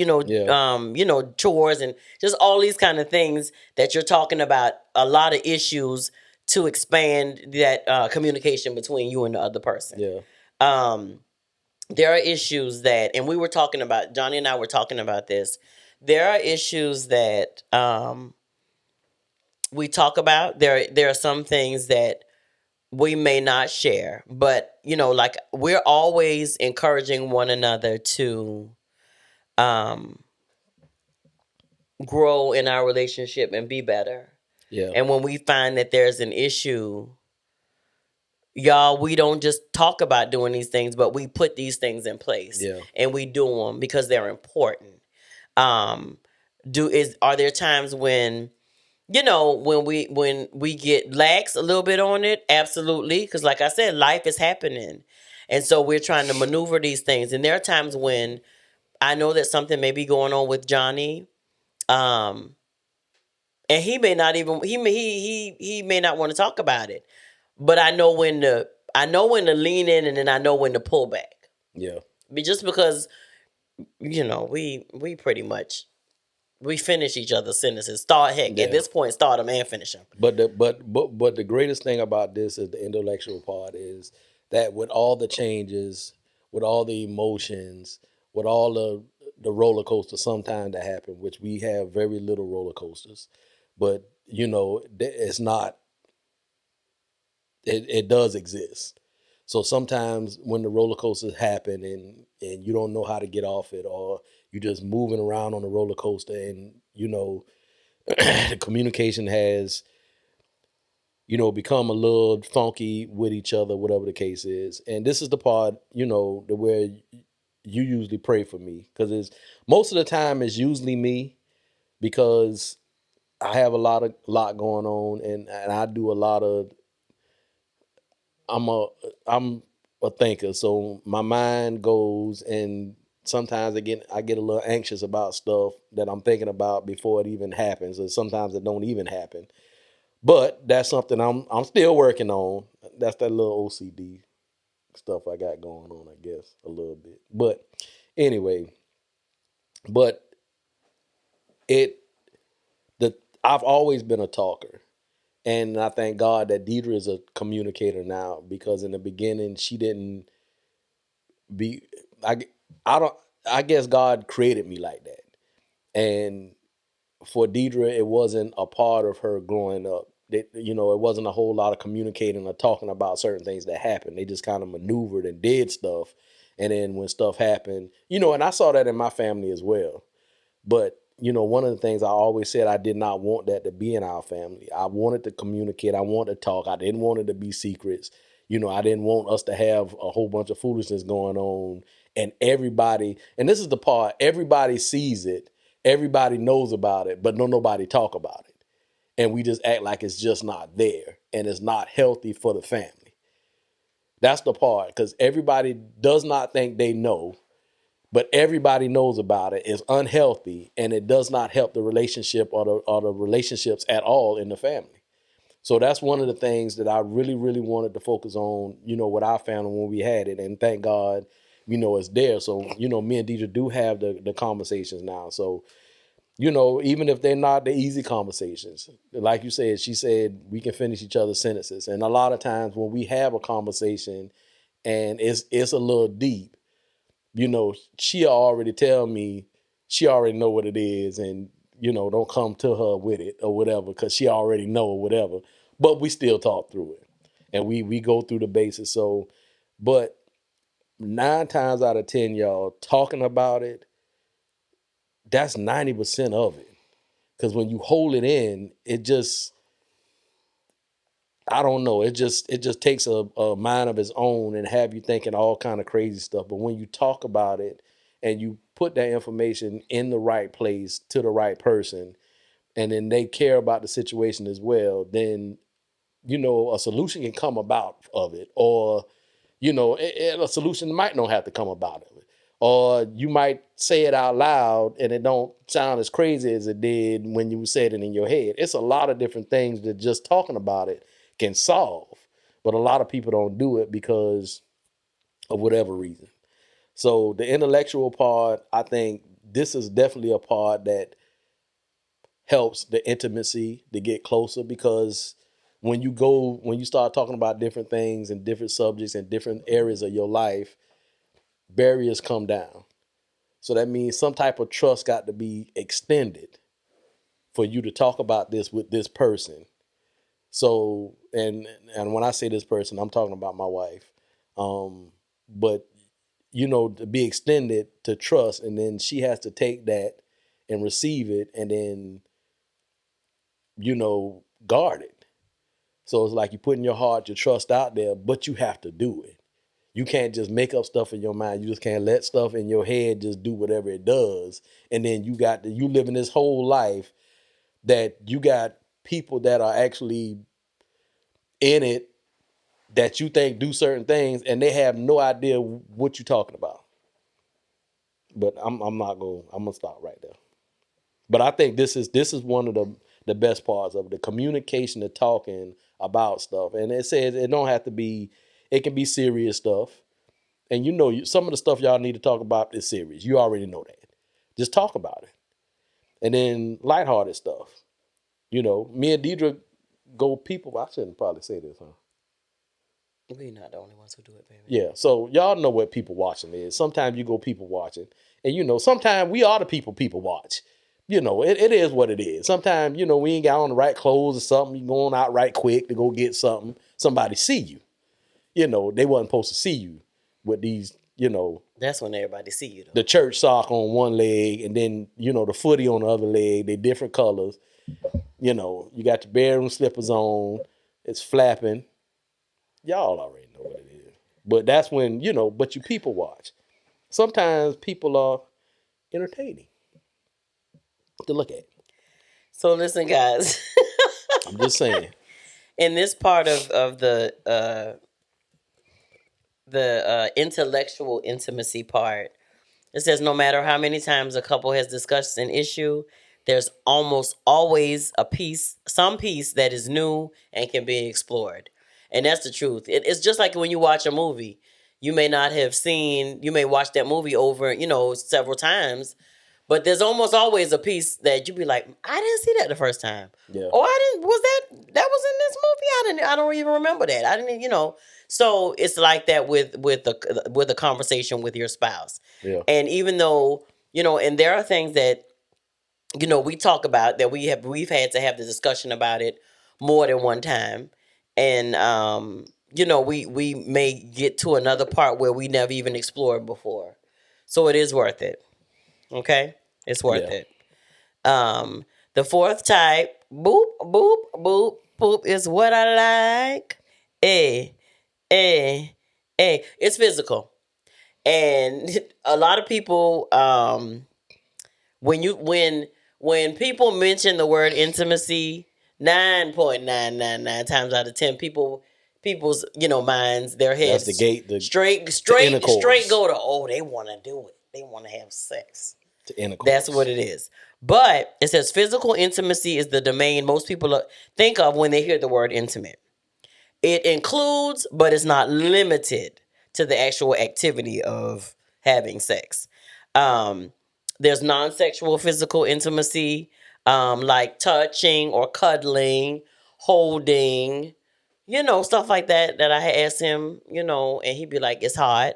S2: chores and just all these kind of things that you're talking about, a lot of issues to expand that communication between you and the other person.
S1: Yeah.
S2: There are issues that, and we were talking about, Johnny and I were talking about this. There are issues that we talk about. There are some things that we may not share, but like we're always encouraging one another to grow in our relationship and be better.
S1: Yeah.
S2: And when we find that there's an issue, y'all, we don't just talk about doing these things, but we put these things in place
S1: Yeah.
S2: and we do them because they're important. Um, are there times when when we get lax a little bit on it? Absolutely, because like I said, life is happening, and so we're trying to maneuver these things. And there are times when I know that something may be going on with Johnny, um, and he may not even he may not want to talk about it, but I know when to lean in, and then I know when to pull back.
S1: Yeah.
S2: Just because we pretty much we finish each other's sentences. At
S1: Yeah.
S2: this point, start them and finish them.
S1: But the greatest thing about this is the intellectual part is that with all the changes, with all the emotions, with all the roller coasters sometimes that happen, which we have very little roller coasters, but it's not. It does exist. So sometimes when the roller coasters happen and you don't know how to get off it, or you're just moving around on the roller coaster, and the communication has become a little funky with each other, whatever the case is. And this is the part, the where you usually pray for me, because it's most of the time it's usually me, because I have a lot going on, and I do a lot of. I'm a I'm a thinker, so my mind goes, and sometimes I get a little anxious about stuff that I'm thinking about before it even happens, and sometimes it don't even happen. But that's something I'm still working on. That's that little OCD stuff I got going on, I guess, a little bit. But anyway, but it the I've always been a talker. And I thank God that Deidre is a communicator now, because in the beginning she didn't be I I don't I guess God created me like that. And for Deidre, it wasn't a part of her growing up. It wasn't a whole lot of communicating or talking about certain things that happened. They just kind of maneuvered and did stuff. And then when stuff happened, and I saw that in my family as well. But one of the things I always said, I did not want that to be in our family. I wanted to communicate. I wanted to talk. I didn't want it to be secrets. I didn't want us to have a whole bunch of foolishness going on. And everybody, and this is the part, everybody sees it. Everybody knows about it, but nobody talk about it. And we just act like it's just not there, and it's not healthy for the family. That's the part, because everybody does not think they know, but everybody knows about it. It's unhealthy, and it does not help the relationship, or the relationships at all in the family. So that's one of the things that I really, really wanted to focus on, with our family when we had it. And thank God, it's there. So, me and Deidre do have the conversations now. So, even if they're not the easy conversations, like you said, she said we can finish each other's sentences. And a lot of times when we have a conversation and it's a little deep, she already tell me, she already know what it is, and don't come to her with it or whatever, because she already know or whatever. But we still talk through it, and we go through the basis. So, but 9 times out of 10, y'all talking about it, that's 90% of it. Because when you hold it in, it just, I don't know, it just takes a mind of its own and have you thinking all kind of crazy stuff. But when you talk about it and you put that information in the right place to the right person, and then they care about the situation as well, then a solution can come about of it. Or a solution might not have to come about of it. Or you might say it out loud and it don't sound as crazy as it did when you said it in your head. It's a lot of different things that just talking about it can solve. But a lot of people don't do it because of whatever reason. So the intellectual part, I think this is definitely a part that helps the intimacy to get closer, because when you start talking about different things and different subjects and different areas of your life, barriers come down. So that means some type of trust got to be extended for you to talk about this with this person. So, and when I say this person, I'm talking about my wife. But to be extended to trust, and then she has to take that and receive it, and then guarded. So it's like you putting your heart, your trust out there, but you have to do it. You can't just make up stuff in your mind. You just can't let stuff in your head just do whatever it does. And then you living this whole life that you got people that are actually in it that you think do certain things and they have no idea what you're talking about. But I'm gonna stop right there. But I think this is one of the best parts of the communication, the talking about stuff. And it says it don't have to be, it can be serious stuff. And some of the stuff y'all need to talk about is serious. You already know that. Just talk about it. And then lighthearted stuff. Me and Deidre go people. I shouldn't probably say this, huh?
S2: We're not the only ones who do it, baby.
S1: Yeah. So y'all know what people watching is. Sometimes you go people watching. And sometimes we are the people watch. It is what it is. Sometimes, we ain't got on the right clothes or something. You going out right quick to go get something. Somebody see you. They wasn't supposed to see you with these,
S2: That's when everybody see you, though.
S1: The church sock on one leg and then, the footy on the other leg. They different colors. You got your bedroom slippers on. It's flapping. Y'all already know what it is. But that's when, but you people watch. Sometimes people are entertaining to look at.
S2: So listen, guys.
S1: I'm just saying.
S2: In this part of the intellectual intimacy part, it says no matter how many times a couple has discussed an issue, there's almost always some piece that is new and can be explored. And that's the truth. It's just like when you watch a movie. You may watch that movie over, several times, but there's almost always a piece that you be like, I didn't see that the first time.
S1: Yeah.
S2: Or that was in this movie? I don't even remember that. I didn't. So it's like that with a conversation with your spouse.
S1: Yeah.
S2: And even though, and there are things that, we talk about that we've had to have the discussion about it more than one time. And, we may get to another part where we never even explored before. So it is worth it. Okay? It's worth it. The fourth type, boop, boop, boop, boop, is what I like. It's physical. And a lot of people, when people mention the word intimacy, 9.999 times out of 10, people's minds, their heads,
S1: that's the gate.
S2: Straight go to, they want to do it. They want to have sex.
S1: To intercourse.
S2: That's what it is. But it says physical intimacy is the domain most people think of when they hear the word intimate. It includes, but it's not limited to the actual activity of having sex. There's non-sexual physical intimacy, like touching or cuddling, holding, stuff like that I had asked him, and he'd be like, it's hot.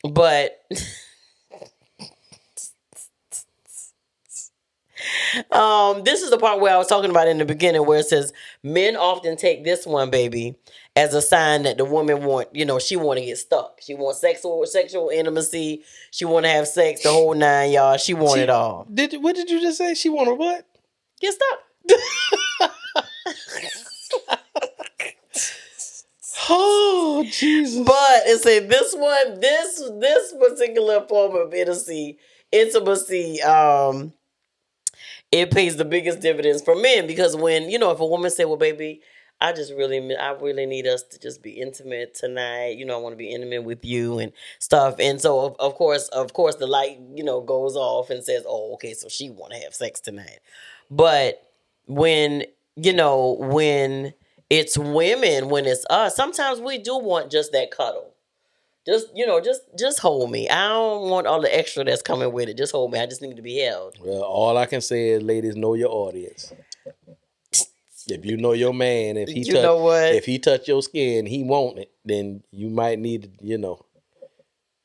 S2: But this is the part where I was talking about in the beginning where it says men often take this one, baby, as a sign that the woman she want to get stuck. She wants sexual intimacy. She want to have sex, the whole nine, y'all. She want it all.
S1: What did you just say? She want to what?
S2: Get stuck.
S1: Oh, Jesus.
S2: But it said this particular form of intimacy, it pays the biggest dividends for men because when, if a woman say, well, baby, I really need us to just be intimate tonight. I want to be intimate with you and stuff. And so, of course, the light, goes off and says, oh, okay, so she want to have sex tonight. But when it's women, when it's us, sometimes we do want just that cuddle. Just hold me. I don't want all the extra that's coming with it. Just hold me. I just need to be held.
S1: Well, all I can say is, ladies, know your audience. If you know your man, if he touch your skin, he want it, then you might need to,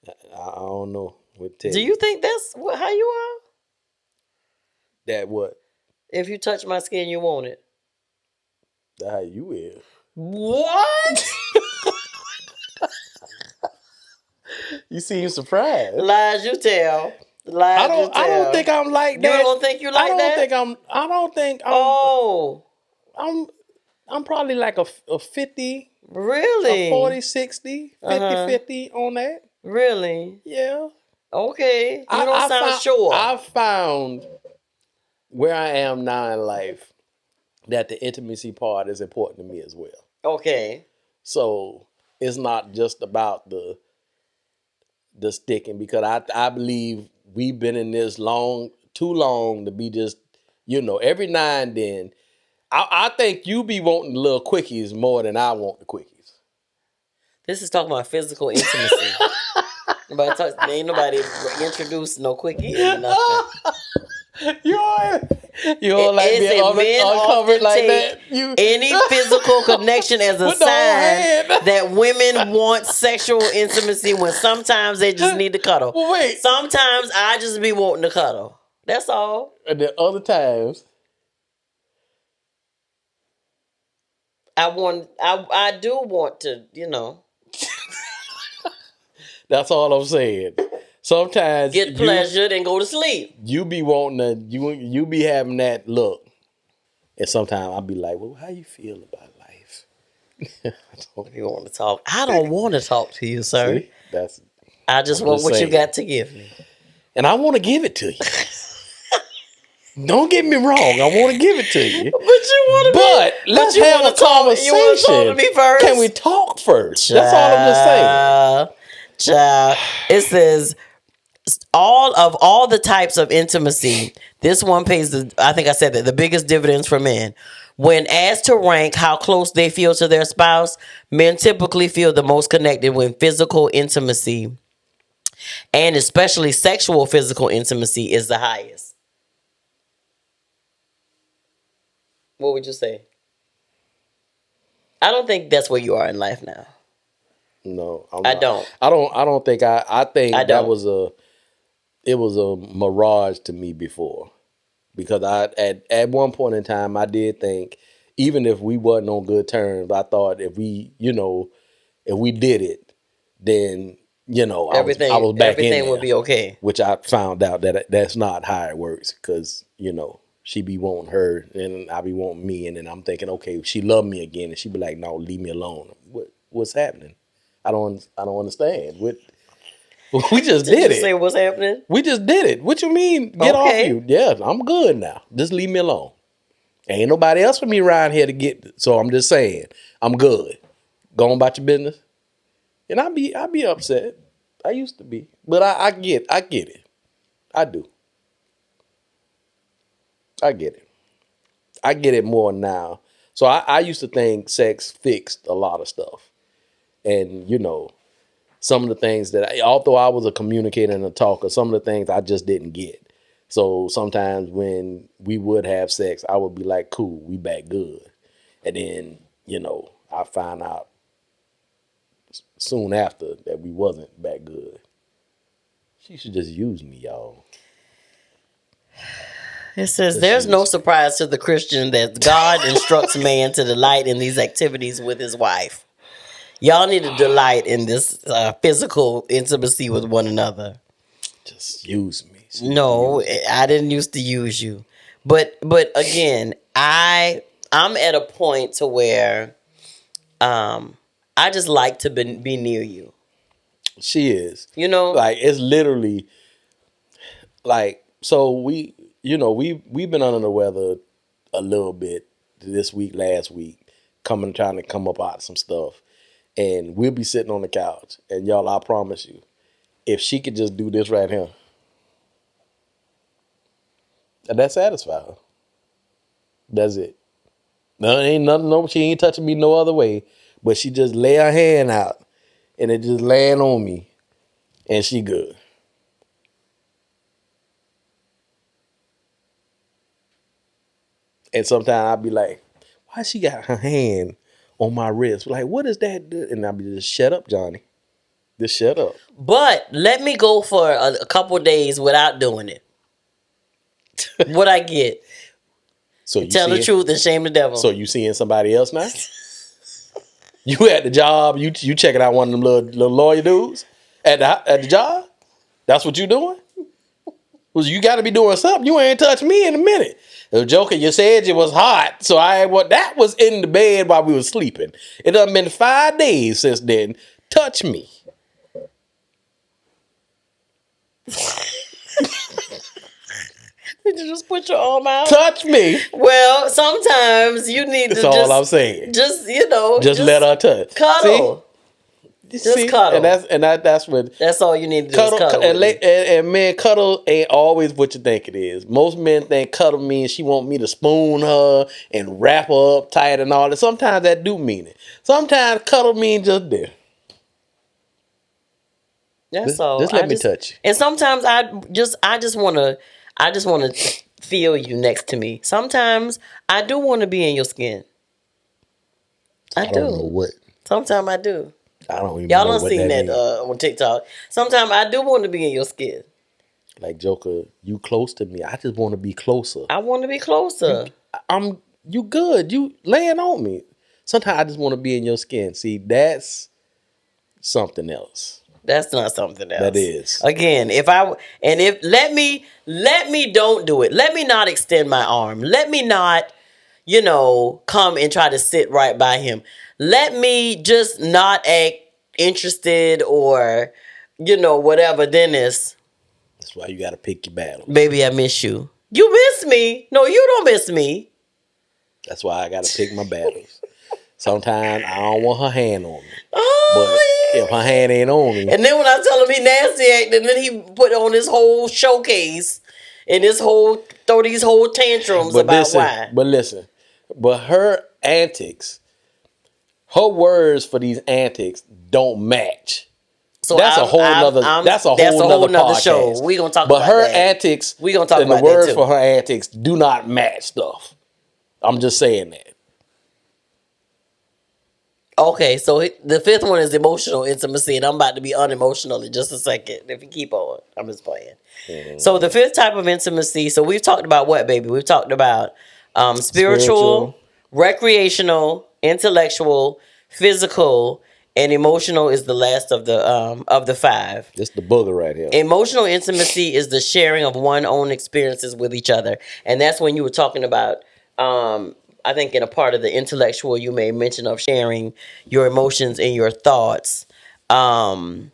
S1: I don't know what to tell
S2: Do you think that's how you are?
S1: That what?
S2: If you touch my skin, you want it.
S1: That's how you is.
S2: What?
S1: You seem surprised.
S2: Lies you tell. Lies you
S1: I don't think
S2: tell.
S1: I'm like
S2: You
S1: that.
S2: don't think you like that?
S1: I don't think
S2: Oh,
S1: I'm I'm probably like a 50, a
S2: really?
S1: 40, 60,
S2: Uh
S1: 50,
S2: huh.
S1: 50 on that.
S2: Really?
S1: Yeah.
S2: Okay. You don't sound sure.
S1: I found where I am now in life that the intimacy part is important to me as well.
S2: Okay.
S1: So it's not just about the sticking, because I believe we've been in this too long to be just, every now and then. I think you be wanting the little quickies more than I want the quickies.
S2: This is talking about physical intimacy. Ain't nobody introduced no quickie into nothing.
S1: You all, you all like
S2: It
S1: being
S2: said men
S1: uncovered
S2: often
S1: like
S2: take
S1: that. You
S2: any physical connection as a
S1: with the whole
S2: sign
S1: hand.
S2: that women want sexual intimacy when sometimes they just need to cuddle.
S1: Well, wait.
S2: Sometimes I just be wanting to cuddle. That's all.
S1: And then other times,
S2: I do want to,
S1: that's all I'm saying. Sometimes
S2: get pleasure and go to sleep.
S1: you be wanting to you be having that look, and sometimes I'll be like, well, how you feel about life?
S2: You want to talk? I don't want to talk to you, sir.
S1: See, that's
S2: I just
S1: I'm
S2: want
S1: just
S2: what
S1: saying.
S2: you got to give me.
S1: And I want to give it to you. Don't get me wrong. I want to give it to you.
S2: But you want to
S1: But let's
S2: you
S1: have
S2: wanna
S1: a conversation.
S2: You want to talk to me first?
S1: Can we talk first? That's all I'm just saying.
S2: Child. It says all the types of intimacy. This one pays I think I said that the biggest dividends for men. When asked to rank how close they feel to their spouse, men typically feel the most connected when physical intimacy, and especially sexual physical intimacy, is the highest. What would you say? I don't think that's where you are in life now.
S1: No,
S2: I don't.
S1: I don't think I think
S2: I
S1: that
S2: don't.
S1: was a mirage to me before. Because at one point in time I did think, even if we wasn't on good terms, I thought if we did it, then I was back in
S2: Everything
S1: there.
S2: would be okay.
S1: Which I found out that that's not how it works, because she be wanting her and I be wanting me, and then I'm thinking, okay, she love me again, and she be like, no, leave me alone. What's happening? I don't understand. We just
S2: Did
S1: did
S2: you
S1: it.
S2: say what's happening?
S1: We just did it. What you mean? Get off
S2: Okay.
S1: you? Yeah, I'm good now. Just leave me alone. Ain't nobody else for me around here to get. So I'm just saying, I'm good. Go on about your business. And I be upset. I used to be, but I get it. I do. I get it. I get it more now. So I used to think sex fixed a lot of stuff, and some of the things that, although I was a communicator and a talker, some of the things I just didn't get. So sometimes when we would have sex, I would be like, cool, we back good. And then, I find out soon after that we wasn't back good. She should just use me, y'all.
S2: It says, there's no surprise to the Christian that God instructs man to delight in these activities with his wife. Y'all need to delight in this physical intimacy with one another.
S1: Just use me.
S2: No, I didn't used to use you. But again, I'm at a point to where I just like to be near you.
S1: She is.
S2: Like,
S1: it's literally like, so we've been under the weather a little bit this week, last week, trying to come up out some stuff. And we'll be sitting on the couch, and y'all, I promise you, if she could just do this right here, and that satisfies her. That's it. No, ain't nothing. No, she ain't touching me no other way. But she just lay her hand out, and it just land on me, and she good. And sometimes I'll be like, why she got her hand on my wrist? Like, what is that? And I'll be just, shut up, Johnny. Just shut up.
S2: but let me go for a couple days without doing it. What I get?
S1: So you
S2: Tell the truth and shame the devil.
S1: So you seeing somebody else now? You at the job? You checking out one of them little lawyer dudes at the job? That's what you doing? Was you got to be doing something. You ain't touched me in a minute. The Joker, you said it was hot, so that was in the bed while we were sleeping. It done been 5 days since then. Touch me.
S2: Did you just put your arm out?
S1: Touch me.
S2: Well, sometimes you need
S1: That's
S2: to
S1: all I'm saying.
S2: Just
S1: let her touch.
S2: Cuddle.
S1: See?
S2: Cuddle.
S1: That's what.
S2: That's all you need to do.
S1: Cuddle,
S2: is cuddle
S1: and men, cuddle ain't always what you think it is. Most men think cuddle means she want me to spoon her and wrap her up tight and all that. Sometimes that do mean it. Sometimes cuddle means just there.
S2: That's all.
S1: Just let me touch you.
S2: And sometimes I just want to feel you next to me. Sometimes I do want to be in your skin. I do.
S1: Don't know what.
S2: Sometimes I do.
S1: I don't even
S2: Y'all
S1: know
S2: done
S1: what
S2: seen
S1: that
S2: that on TikTok. Sometimes I do want to be in your skin.
S1: Like, Joker, you close to me. I just want to be closer.
S2: I want to be closer.
S1: You good. You laying on me. Sometimes I just want to be in your skin. See, that's something else.
S2: That's not something else.
S1: That is.
S2: Again, let me don't do it. Let me not extend my arm. Let me not, come and try to sit right by him. Let me just not act interested or, whatever. Dennis.
S1: That's why you got to pick your battles.
S2: Baby, I miss you. You miss me. No, you don't miss me.
S1: That's why I got to pick my battles. Sometimes I don't want her hand on me.
S2: Oh,
S1: but if her hand ain't on me.
S2: And then when I tell him he nasty acting, then he put on this whole showcase and throw these whole tantrums why.
S1: But her antics, her words for these antics don't match. So that's a whole nother podcast.
S2: Show. We gonna talk about that.
S1: But her antics,
S2: we gonna talk about
S1: the words for her antics do not match stuff. I'm just saying that.
S2: Okay, so the fifth one is emotional intimacy, and I'm about to be unemotional in just a second. If you keep on, I'm just playing. Mm-hmm. So the fifth type of intimacy. So we've talked about what, baby? We've talked about spiritual, recreational, intellectual, physical, and emotional is the last of the five.
S1: It's the booger right here.
S2: Emotional intimacy is the sharing of one's own experiences with each other, and that's when you were talking about. I think in a part of the intellectual, you made mention of sharing your emotions and your thoughts. The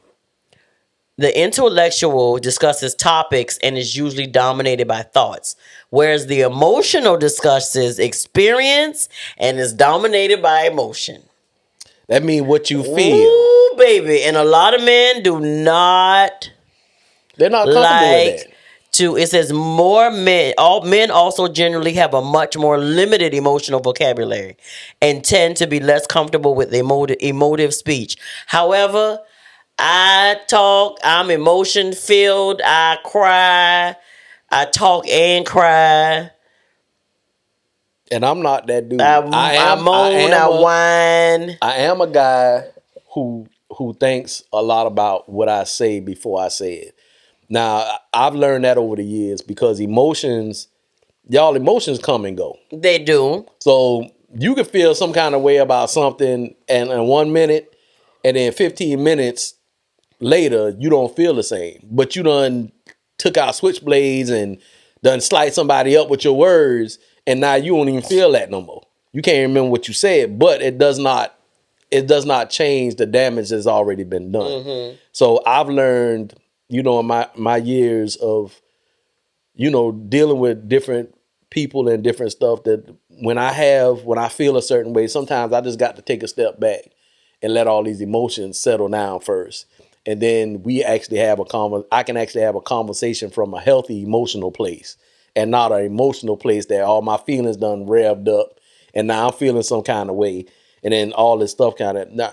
S2: intellectual discusses topics and is usually dominated by thoughts, whereas the emotional discusses experience and is dominated by emotion.
S1: That means what you feel.
S2: Ooh, baby. And a lot of men do not.
S1: They're not comfortable with that.
S2: It says more men. All men also generally have a much more limited emotional vocabulary and tend to be less comfortable with emotive speech. However, I'm emotion filled. I cry. I talk and cry.
S1: And I'm not that dude.
S2: I moan. I whine.
S1: I am a guy who thinks a lot about what I say before I say it. Now, I've learned that over the years because emotions come and go.
S2: They do.
S1: So you can feel some kind of way about something and in 1 minute, and then 15 minutes later, you don't feel the same. But you done took out switchblades and done sliced somebody up with your words, and now you don't even feel that no more. You can't remember what you said, but it does not change the damage that's already been done. Mm-hmm. So I've learned, in my years of, dealing with different people and different stuff, that when I feel a certain way, sometimes I just got to take a step back and let all these emotions settle down first. And then I can actually have a conversation from a healthy emotional place and not an emotional place that all my feelings done revved up and now I'm feeling some kind of way. And then all this stuff now,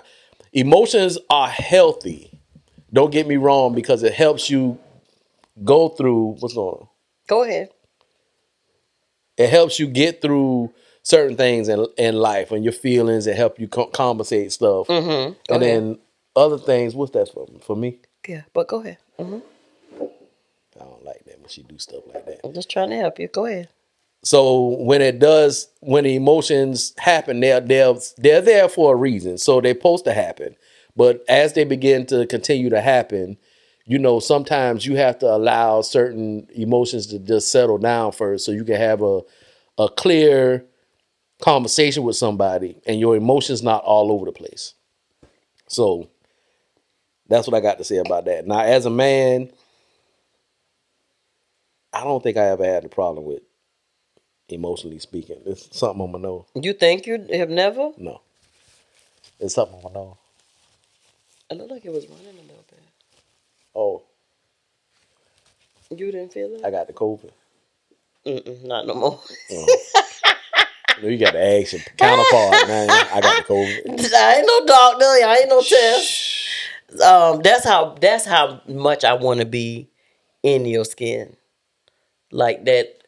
S1: emotions are healthy. Don't get me wrong, because it helps you go through what's going on.
S2: Go ahead.
S1: It helps you get through certain things in life and your feelings. It help you compensate stuff. Mm-hmm. And then other things. What's that for me?
S2: Yeah, but go ahead. Mm-hmm.
S1: I don't like that when she do stuff like that.
S2: I'm just trying to help you. Go ahead.
S1: So when the emotions happen, they're there for a reason. So they're supposed to happen. But as they begin to continue to happen, sometimes you have to allow certain emotions to just settle down first so you can have a clear conversation with somebody and your emotions not all over the place. So that's what I got to say about that. Now, as a man, I don't think I ever had a problem with emotionally speaking. It's something on my nose.
S2: You think you have never?
S1: No. It's something on my nose.
S2: It looked like it was running a little bit.
S1: Oh,
S2: You didn't feel it?
S1: I got the COVID.
S2: Not no more.
S1: You got the action counterpart, man. I got the COVID.
S2: I ain't no doctor. I ain't no test. That's how much I want to be in your skin, like that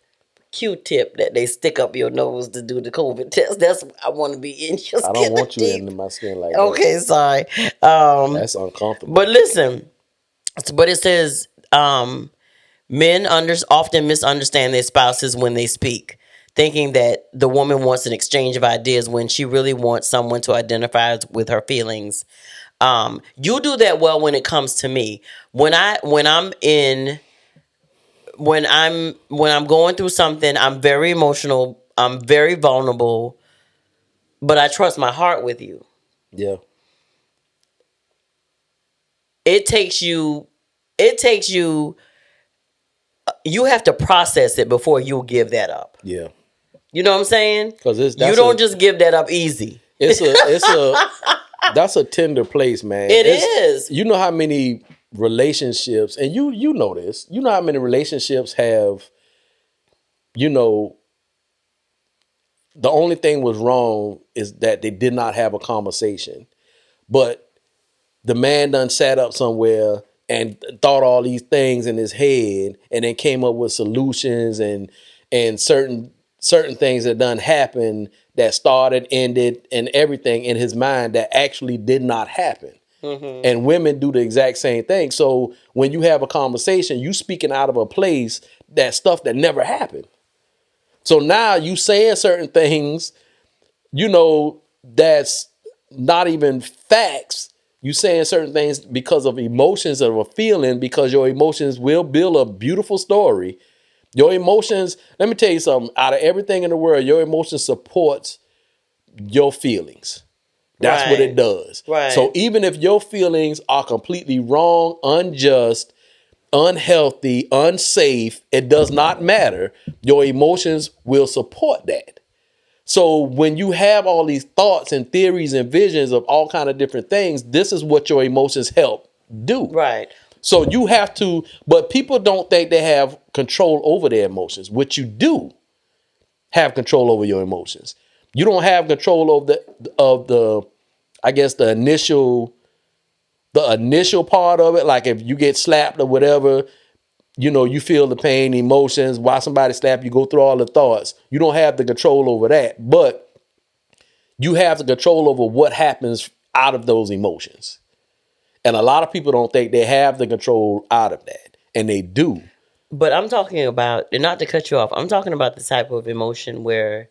S2: Q-tip that they stick up your nose to do the COVID test. That's I want to be in your skin.
S1: I don't want you in my skin like that.
S2: Okay, sorry.
S1: That's uncomfortable.
S2: But listen, but it says men often misunderstand their spouses when they speak, thinking that the woman wants an exchange of ideas when she really wants someone to identify with her feelings. You do that well when it comes to me. When I'm going through something, I'm very emotional, I'm very vulnerable, but I trust my heart with you.
S1: Yeah.
S2: It takes you you have to process it before you give that up.
S1: Yeah.
S2: You know what I'm saying?
S1: Because
S2: you don't just give that up easy.
S1: That's a tender place, man.
S2: It is.
S1: You know how many relationships, and you know this. You know how many relationships have, the only thing was wrong is that they did not have a conversation, but the man done sat up somewhere and thought all these things in his head, and then came up with solutions and certain things that done happened that started, ended, and everything in his mind that actually did not happen. Mm-hmm. And women do the exact same thing. So when you have a conversation, you speaking out of a place that stuff that never happened. So now you saying certain things, that's not even facts. You saying certain things because of emotions of a feeling, because your emotions will build a beautiful story. Your emotions, let me tell you something, out of everything in the world, your emotions supports your feelings. That's what it does.
S2: Right.
S1: So even if your feelings are completely wrong, unjust, unhealthy, unsafe, it does not matter. Your emotions will support that. So when you have all these thoughts and theories and visions of all kind of different things, this is what your emotions help do.
S2: Right.
S1: So you have to, but people don't think they have control over their emotions. What you do have control over your emotions. You don't have control of the I guess the initial part of it. Like if you get slapped or whatever, you feel the pain, emotions. While somebody slap you, go through all the thoughts. You don't have the control over that, but you have the control over what happens out of those emotions. And a lot of people don't think they have the control out of that, and they do.
S2: But I'm talking about, and not to cut you off, I'm talking about the type of emotion where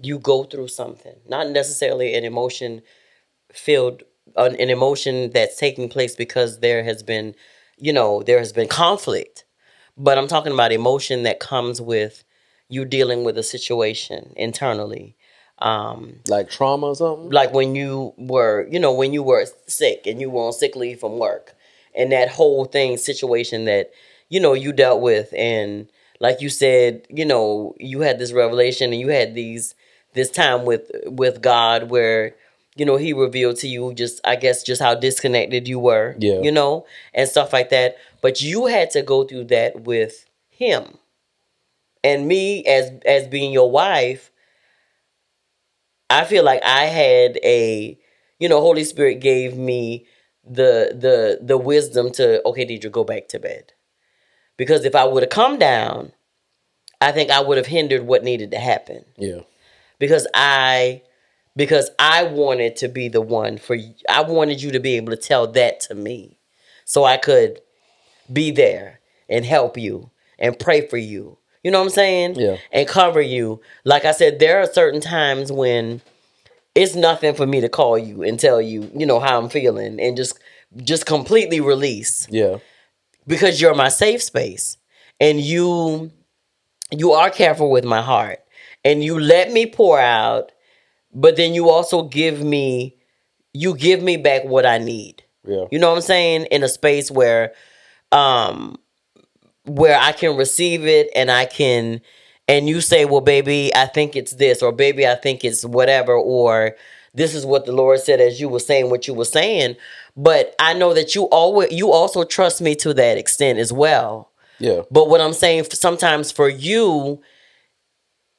S2: you go through something, not necessarily an emotion that's taking place because there has been conflict. But I'm talking about emotion that comes with you dealing with a situation internally.
S1: Like trauma or something?
S2: Like when you were sick and you were on sick leave from work, and that whole situation that, you dealt with. And like you said, you had this revelation and you had this time with God where, he revealed to you just how disconnected you were, and stuff like that. But you had to go through that with him. And me as being your wife, I feel like I had Holy Spirit gave me the wisdom to, okay, Deidre, go back to bed. Because if I would have come down, I think I would have hindered what needed to happen.
S1: Yeah.
S2: Because I wanted to be the one for you. I wanted you to be able to tell that to me so I could be there and help you and pray for you. You know what I'm saying?
S1: Yeah.
S2: And cover you. Like I said, there are certain times when it's nothing for me to call you and tell you, how I'm feeling and just completely release.
S1: Yeah.
S2: because you're my safe space, and you are careful with my heart, and you let me pour out, but then you also give me back what I need.
S1: Yeah.
S2: You know what I'm saying? In a space um where I can receive it, and I can, and you say, well, baby, I think it's this, or baby, I think it's whatever, or this is what the Lord said, as you were saying what you were saying. But I know that you also trust me to that extent as well.
S1: Yeah.
S2: But what I'm saying, sometimes for you,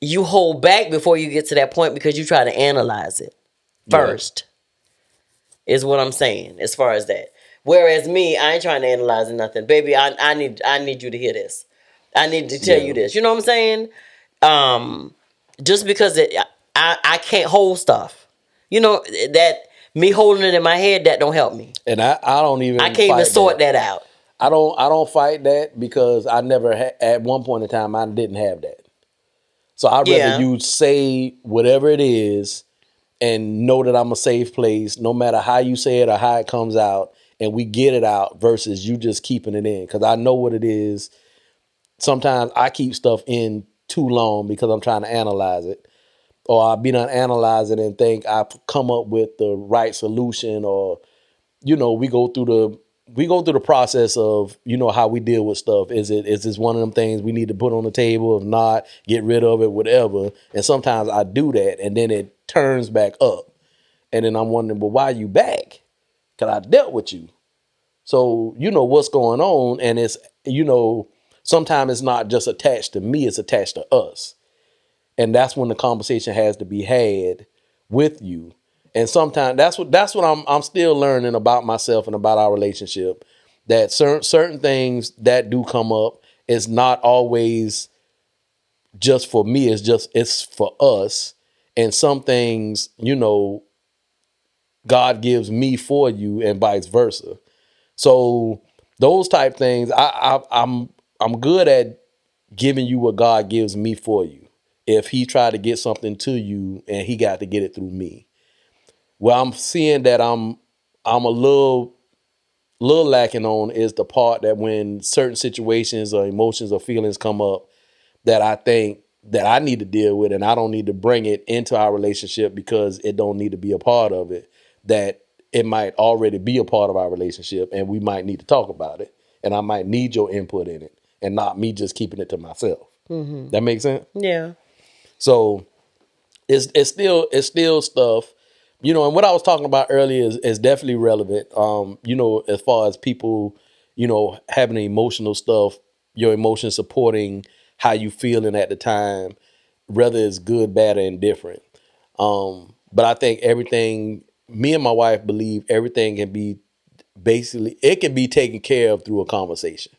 S2: you hold back before you get to that point because you try to analyze it
S1: Yeah.
S2: first, is what I'm saying as far as that. Whereas me, I ain't trying to analyze nothing. Baby, I need you to hear this. I need to tell
S1: Yeah.
S2: you this. You know what I'm saying? Um, just because I can't hold stuff. You know, that me holding it in my head, that don't help me.
S1: And I don't
S2: I
S1: even
S2: can't even
S1: fight
S2: sort
S1: that.
S2: that out.
S1: I don't fight that because I never at one point in time I didn't have that. So I'd rather
S2: Yeah.
S1: you say whatever it is and know that I'm a safe place, no matter how you say it or how it comes out, and we get it out versus you just keeping it in. Because I know what it is. Sometimes I keep stuff in too long because I'm trying to analyze it, or I'll be done analyzing and think I've come up with the right solution, or we go through the process of how we deal with stuff. Is this one of them things we need to put on the table? If not, get rid of it, whatever. And sometimes I do that, and then it turns back up, and then I'm wondering, well, why are you back? Because I dealt with you, so you know what's going on, and it's sometimes it's not just attached to me; it's attached to us, and that's when the conversation has to be had with you. And sometimes that's what I'm still learning about myself and about our relationship, that certain things that do come up is not always just for me, it's for us. And some things God gives me for you and vice versa. So those type things, I'm good at giving you what God gives me for you. If he tried to get something to you and he got to get it through me. Well, I'm seeing that I'm a little lacking on is the part that when certain situations or emotions or feelings come up that I think that I need to deal with, and I don't need to bring it into our relationship because it don't need to be a part of it, that it might already be a part of our relationship and we might need to talk about it, and I might need your input in it and not me just keeping it to myself. That makes sense?
S2: Yeah.
S1: So it's still stuff, and what I was talking about earlier is definitely relevant. As far as people, having emotional stuff, your emotions supporting how you feeling at the time, whether it's good, bad, or indifferent. But I think everything, me and my wife believe everything can be basically, it can be taken care of through a conversation,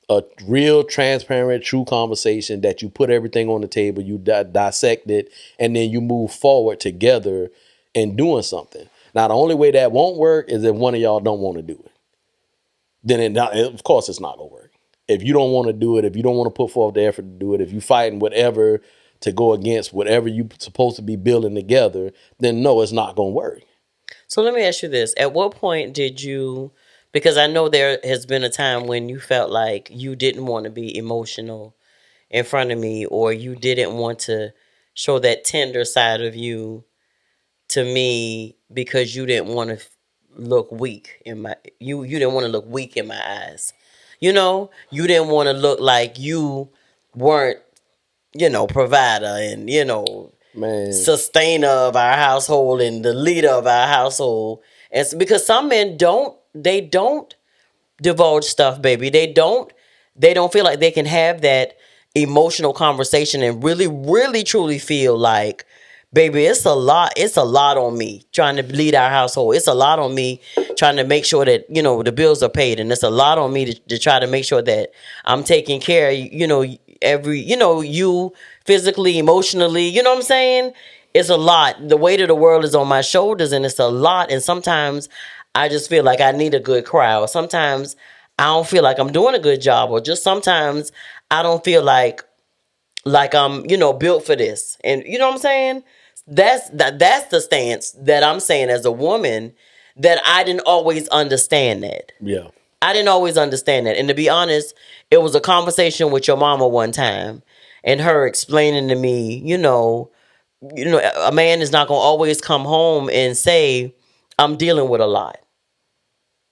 S1: a real transparent, true conversation that you put everything on the table, you dissect it, and then you move forward together in doing something. Now, the only way that won't work is if one of y'all don't want to do it. Then of course it's not gonna work. If you don't want to do it, if you don't want to put forth the effort to do it, if you fighting whatever to go against whatever you supposed to be building together, then no, it's not gonna work.
S2: So let me ask you this. At what point did you, because I know there has been a time when you felt like you didn't want to be emotional in front of me, or you didn't want to show that tender side of you to me because you didn't want to look weak in you didn't want to look weak in my eyes. You didn't want to look like you weren't, provider, and
S1: Man,
S2: sustainer of our household and the leader of our household. And because some men don't divulge stuff, baby. They don't feel like they can have that emotional conversation and really, really, truly feel like, baby, it's a lot on me trying to lead our household. It's a lot on me trying to make sure that the bills are paid, and it's a lot on me to try to make sure that I'm taking care of you physically, emotionally. You know what I'm saying? It's a lot. The weight of the world is on my shoulders, and it's a lot. And sometimes I just feel like I need a good cry, or sometimes I don't feel like I'm doing a good job, or just sometimes I don't feel like I'm built for this. And you know what I'm saying? That's the stance that I'm saying as a woman, that I didn't always understand that.
S1: yeah.
S2: I didn't always understand that. And to be honest, it was a conversation with your mama one time and her explaining to me, a man is not going to always come home and say, I'm dealing with a lot.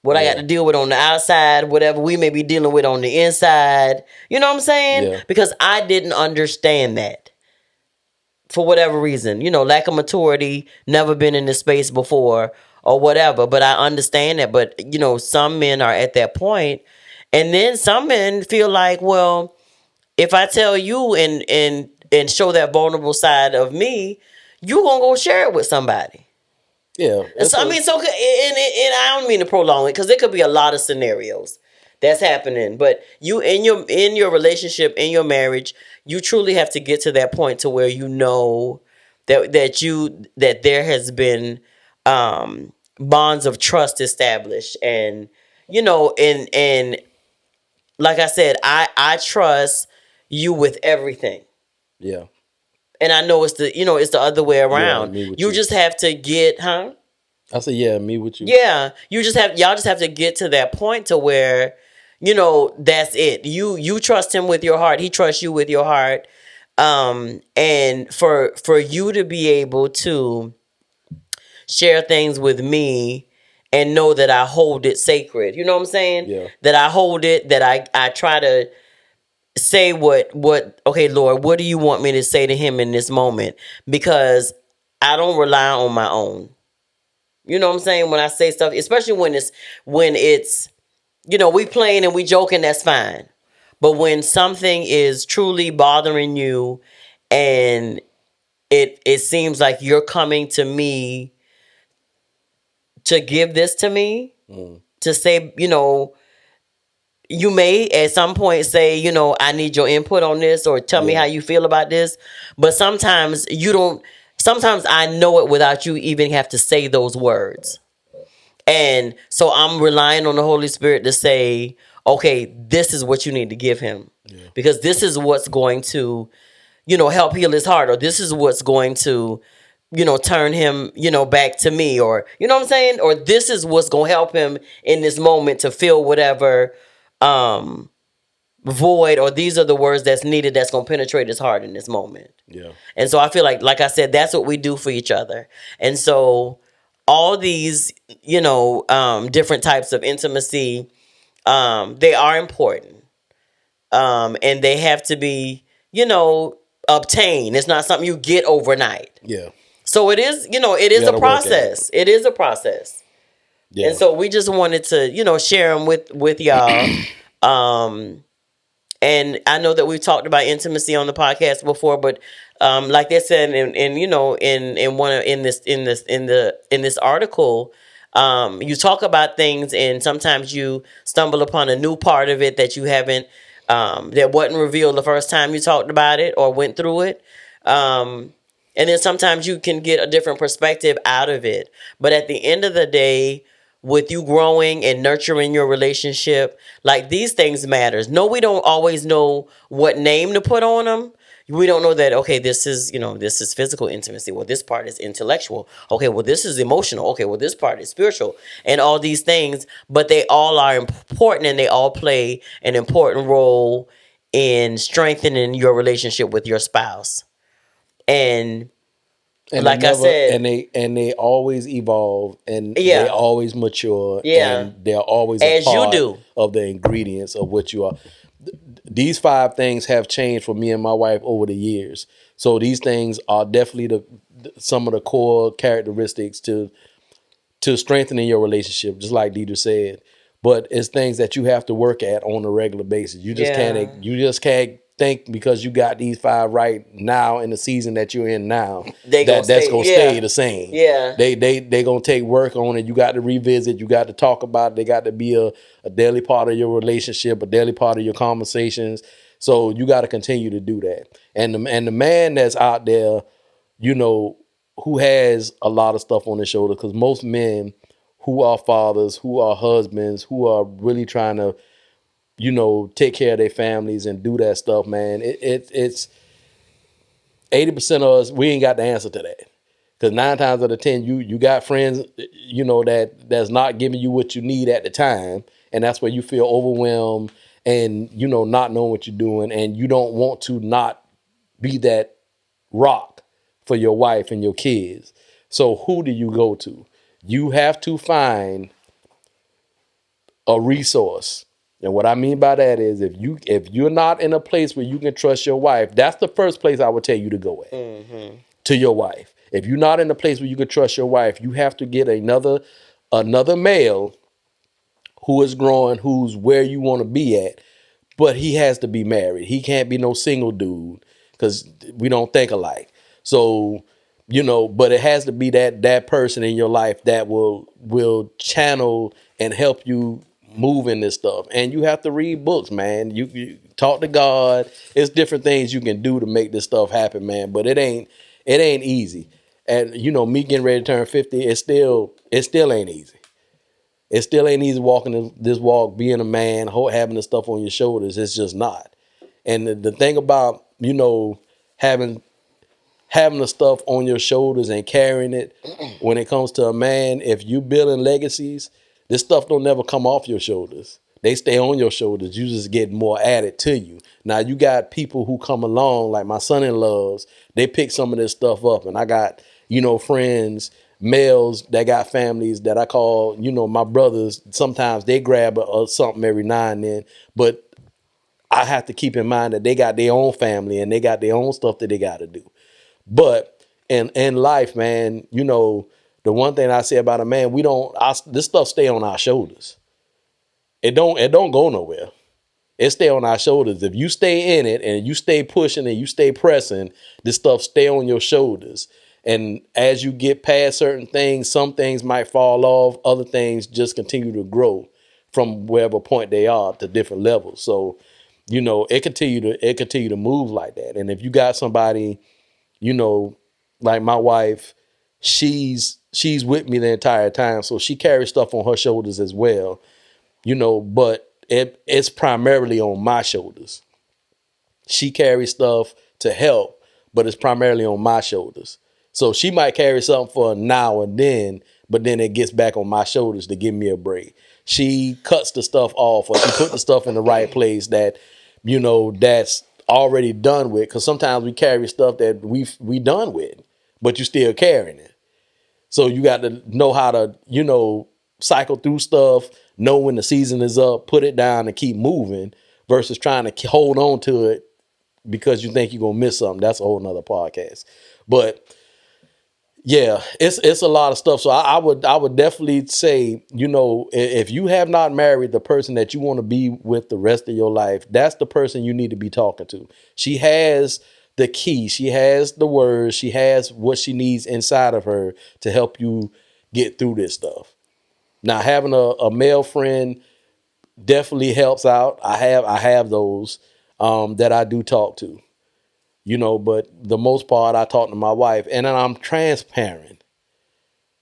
S2: What I got to deal with on the outside, whatever we may be dealing with on the inside. You know what I'm saying?
S1: Yeah.
S2: Because I didn't understand that for whatever reason. Lack of maturity, never been in this space before or whatever. But I understand that. But, some men are at that point. And then some men feel like, well, if I tell you and show that vulnerable side of me, you going to go share it with somebody.
S1: Yeah.
S2: So, and I don't mean to prolong it because there could be a lot of scenarios that's happening. But you in your relationship, in your marriage, you truly have to get to that point to where you know that there has been bonds of trust established, and and like I said, I trust you with everything.
S1: Yeah.
S2: And I know it's the other way around.
S1: me with
S2: You
S1: you.
S2: just have to get, huh?
S1: I said, yeah, me with you.
S2: Yeah, y'all just have to get to that point to where, that's it. You trust him with your heart. He trusts you with your heart. And for you to be able to share things with me and know that I hold it sacred. You know what I'm saying?
S1: Yeah.
S2: That I hold it, that I try to say okay, Lord, what do you want me to say to him in this moment? Because I don't rely on my own. You know what I'm saying? When I say stuff, especially when it's we playing and we joking, that's fine. But when something is truly bothering you and it seems like you're coming to me to give this to me, to say, you may at some point say, I need your input on this or tell me how you feel about this. But sometimes you don't, sometimes I know it without you even have to say those words. And so I'm relying on the Holy Spirit to say, okay, this is what you need to give him. Yeah. Because this is what's going to, help heal his heart, or this is what's going to, turn him, back to me, or, you know what I'm saying? Or this is what's going to help him in this moment to feel whatever void, or these are the words that's needed that's going to penetrate his heart in this moment.
S1: Yeah.
S2: And so I feel like I said, that's what we do for each other. And so all these, different types of intimacy, they are important. And they have to be, obtained. It's not something you get overnight.
S1: Yeah.
S2: So it is, it is a process. It is a process. Yeah. And so we just wanted to, share them with y'all. And I know that we've talked about intimacy on the podcast before, but like they said, in this article, you talk about things, and sometimes you stumble upon a new part of it that you haven't, that wasn't revealed the first time you talked about it or went through it. And then sometimes you can get a different perspective out of it. But at the end of the day, with you growing and nurturing your relationship, like, these things matters. No, we don't always know what name to put on them. We don't know that, okay, this is physical intimacy. Well, this part is intellectual. Okay, well, this is emotional. Okay, well, this part is spiritual, and all these things. But they all are important, and they all play an important role in strengthening your relationship with your spouse. And like I said,
S1: and they always evolve, and they always mature, and they're always a part of the ingredients of what you are. These 5 things have changed for me and my wife over the years. So these things are definitely some of the core characteristics to strengthening your relationship, just like Deidre said. But it's things that you have to work at on a regular basis. You just can't think because you got these 5 right now in the season that you're in now that's gonna stay the same.
S2: Yeah,
S1: they gonna take work on it. You got to revisit. You got to talk about it. They got to be a daily part of your relationship, a daily part of your conversations. So you got to continue to do that. And the man that's out there, who has a lot of stuff on his shoulder, because most men who are fathers, who are husbands, who are really trying to take care of their families and do that stuff, man. It's 80% of us, we ain't got the answer to that. Because 9 times out of 10, you got friends, that's not giving you what you need at the time, and that's where you feel overwhelmed and not knowing what you're doing, and you don't want to not be that rock for your wife and your kids. So who do you go to? You have to find a resource. And what I mean by that is if you're not in a place where you can trust your wife, that's the first place I would tell you to go at.
S2: Mm-hmm.
S1: To your wife. If you're not in a place where you can trust your wife, you have to get another male who is growing, who's where you want to be at, but he has to be married. He can't be no single dude because we don't think alike. So, but it has to be that person in your life that will channel and help you move in this stuff. And you have to read books, man. You talk to God. It's different things you can do to make this stuff happen, man. But it ain't easy. And me getting ready to turn 50, it still ain't easy. It still ain't easy walking this walk, being a man, having the stuff on your shoulders. It's just not. And the thing about, having the stuff on your shoulders and carrying it when it comes to a man, if you building legacies, this stuff don't never come off your shoulders. They stay on your shoulders. You just get more added to you. Now you got people who come along, like my son-in-laws, they pick some of this stuff up. And I got, friends, males that got families that I call, my brothers. Sometimes they grab something every now and then. But I have to keep in mind that they got their own family and they got their own stuff that they got to do. But in life, man, the one thing I say about a man, this stuff stay on our shoulders. It don't go nowhere. It stay on our shoulders. If you stay in it and you stay pushing and you stay pressing, this stuff stay on your shoulders. And as you get past certain things, some things might fall off. Other things just continue to grow from wherever point they are to different levels. So, it continue to move like that. And if you got somebody, like my wife, she's with me the entire time. So she carries stuff on her shoulders as well, but it's primarily on my shoulders. She carries stuff to help, but it's primarily on my shoulders. So she might carry something for now and then, but then it gets back on my shoulders to give me a break. She cuts the stuff off, or she put the stuff in the right place that, that's already done with. Because sometimes we carry stuff that we done with, but you still carrying it. So you got to know how to, cycle through stuff, know when the season is up, put it down and keep moving versus trying to hold on to it because you think you're going to miss something. That's a whole nother podcast. But yeah, it's a lot of stuff. So I would definitely say, if you have not married the person that you want to be with the rest of your life, that's the person you need to be talking to. She has the key. She has the words. She has what she needs inside of her to help you get through this stuff. Now, having a male friend definitely helps out. I have those that I do talk to. But the most part, I talk to my wife, and then I'm transparent.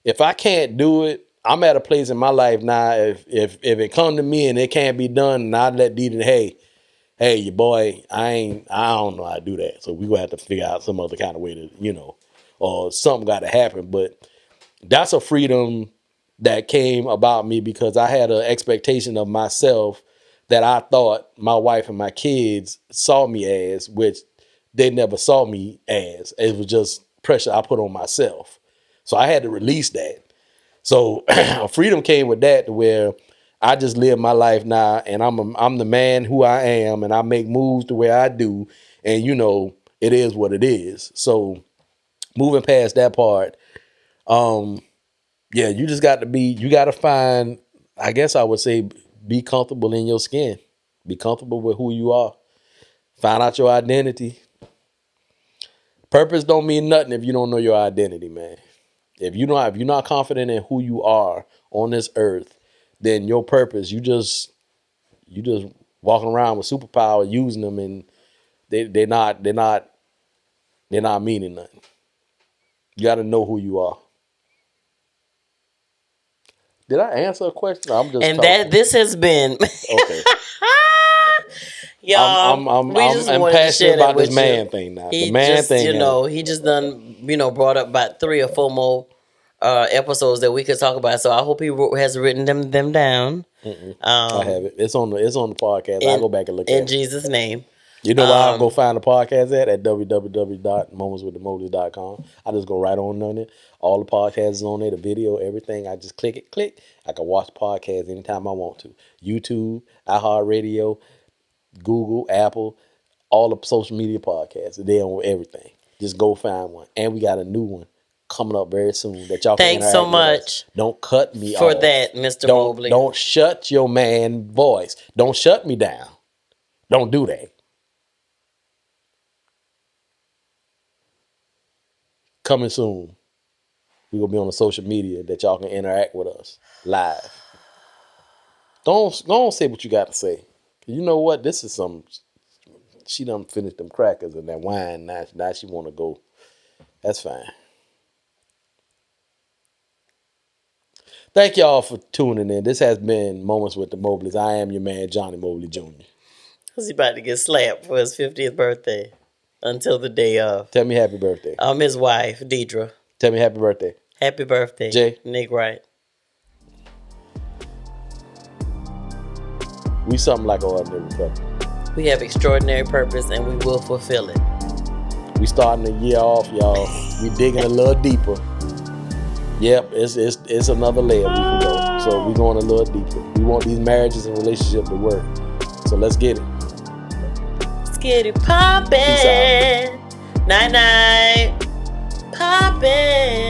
S1: If I can't do it, I'm at a place in my life now. If it come to me and it can't be done, and I let Dee, hey, your boy, I don't know how to do that. So we gonna have to figure out some other kind of way to, or something got to happen. But that's a freedom that came about me because I had an expectation of myself that I thought my wife and my kids saw me as, which they never saw me as. It was just pressure I put on myself. So I had to release that. So freedom came with that, to where I just live my life now, and I'm the man who I am, and I make moves the way I do, and it is what it is. So moving past that part, yeah, you just got to you got to find, I guess I would say, be comfortable in your skin, be comfortable with who you are, find out your identity. Purpose don't mean nothing if you don't know your identity, man. If you're not confident in who you are on this earth, then your purpose, you just walking around with superpower, using them, and they're not meaning nothing. You got to know who you are. Did I answer a question? I'm just
S2: And
S1: talking.
S2: that this has been
S1: Okay.
S2: y'all.
S1: I'm
S2: we just wanted to
S1: passionate
S2: share that
S1: about this
S2: with
S1: man
S2: you.
S1: thing now.
S2: He
S1: The man
S2: just,
S1: thing.
S2: he just done, brought up about 3 or 4 more episodes that we could talk about. So I hope he has written them down.
S1: I have it. It's on the podcast. I'll go back and look at it.
S2: In Jesus' name.
S1: You know where I'll go find the podcast at www.momentswiththemobleys.com. I just go right on it. All the podcasts is on there, the video, everything. I just click it, click. I can watch podcasts anytime I want to. YouTube, iHeartRadio, Google, Apple, all the social media podcasts. They're on everything. Just go find one. And we got a new one coming up very soon that y'all can interact
S2: so
S1: with
S2: much
S1: us. Don't cut me
S2: for
S1: off.
S2: that, Mr. Mobley.
S1: Don't shut your man voice. Don't shut me down. Don't do that. Coming soon. We're going to be on the social media that y'all can interact with us live. Don't say what you got to say. You know what? This is some... She done finished them crackers and that wine. Now she want to go. That's fine. Thank y'all for tuning in. This has been Moments with the Mobleys. I am your man, Johnny Mobley Jr.
S2: He's about to get slapped for his 50th birthday until the day of.
S1: Tell me happy birthday.
S2: I'm his wife, Deidre.
S1: Tell me happy birthday.
S2: Happy birthday.
S1: Jay.
S2: Nick Wright.
S1: We something like an ordinary couple.
S2: We have extraordinary purpose and we will fulfill it.
S1: We starting the year off, y'all. We digging a little deeper. Yep, it's another layer we can go. So we going a little deeper. We want these marriages and relationships to work. So let's get it.
S2: Let's get it poppin'. Night night. Poppin'.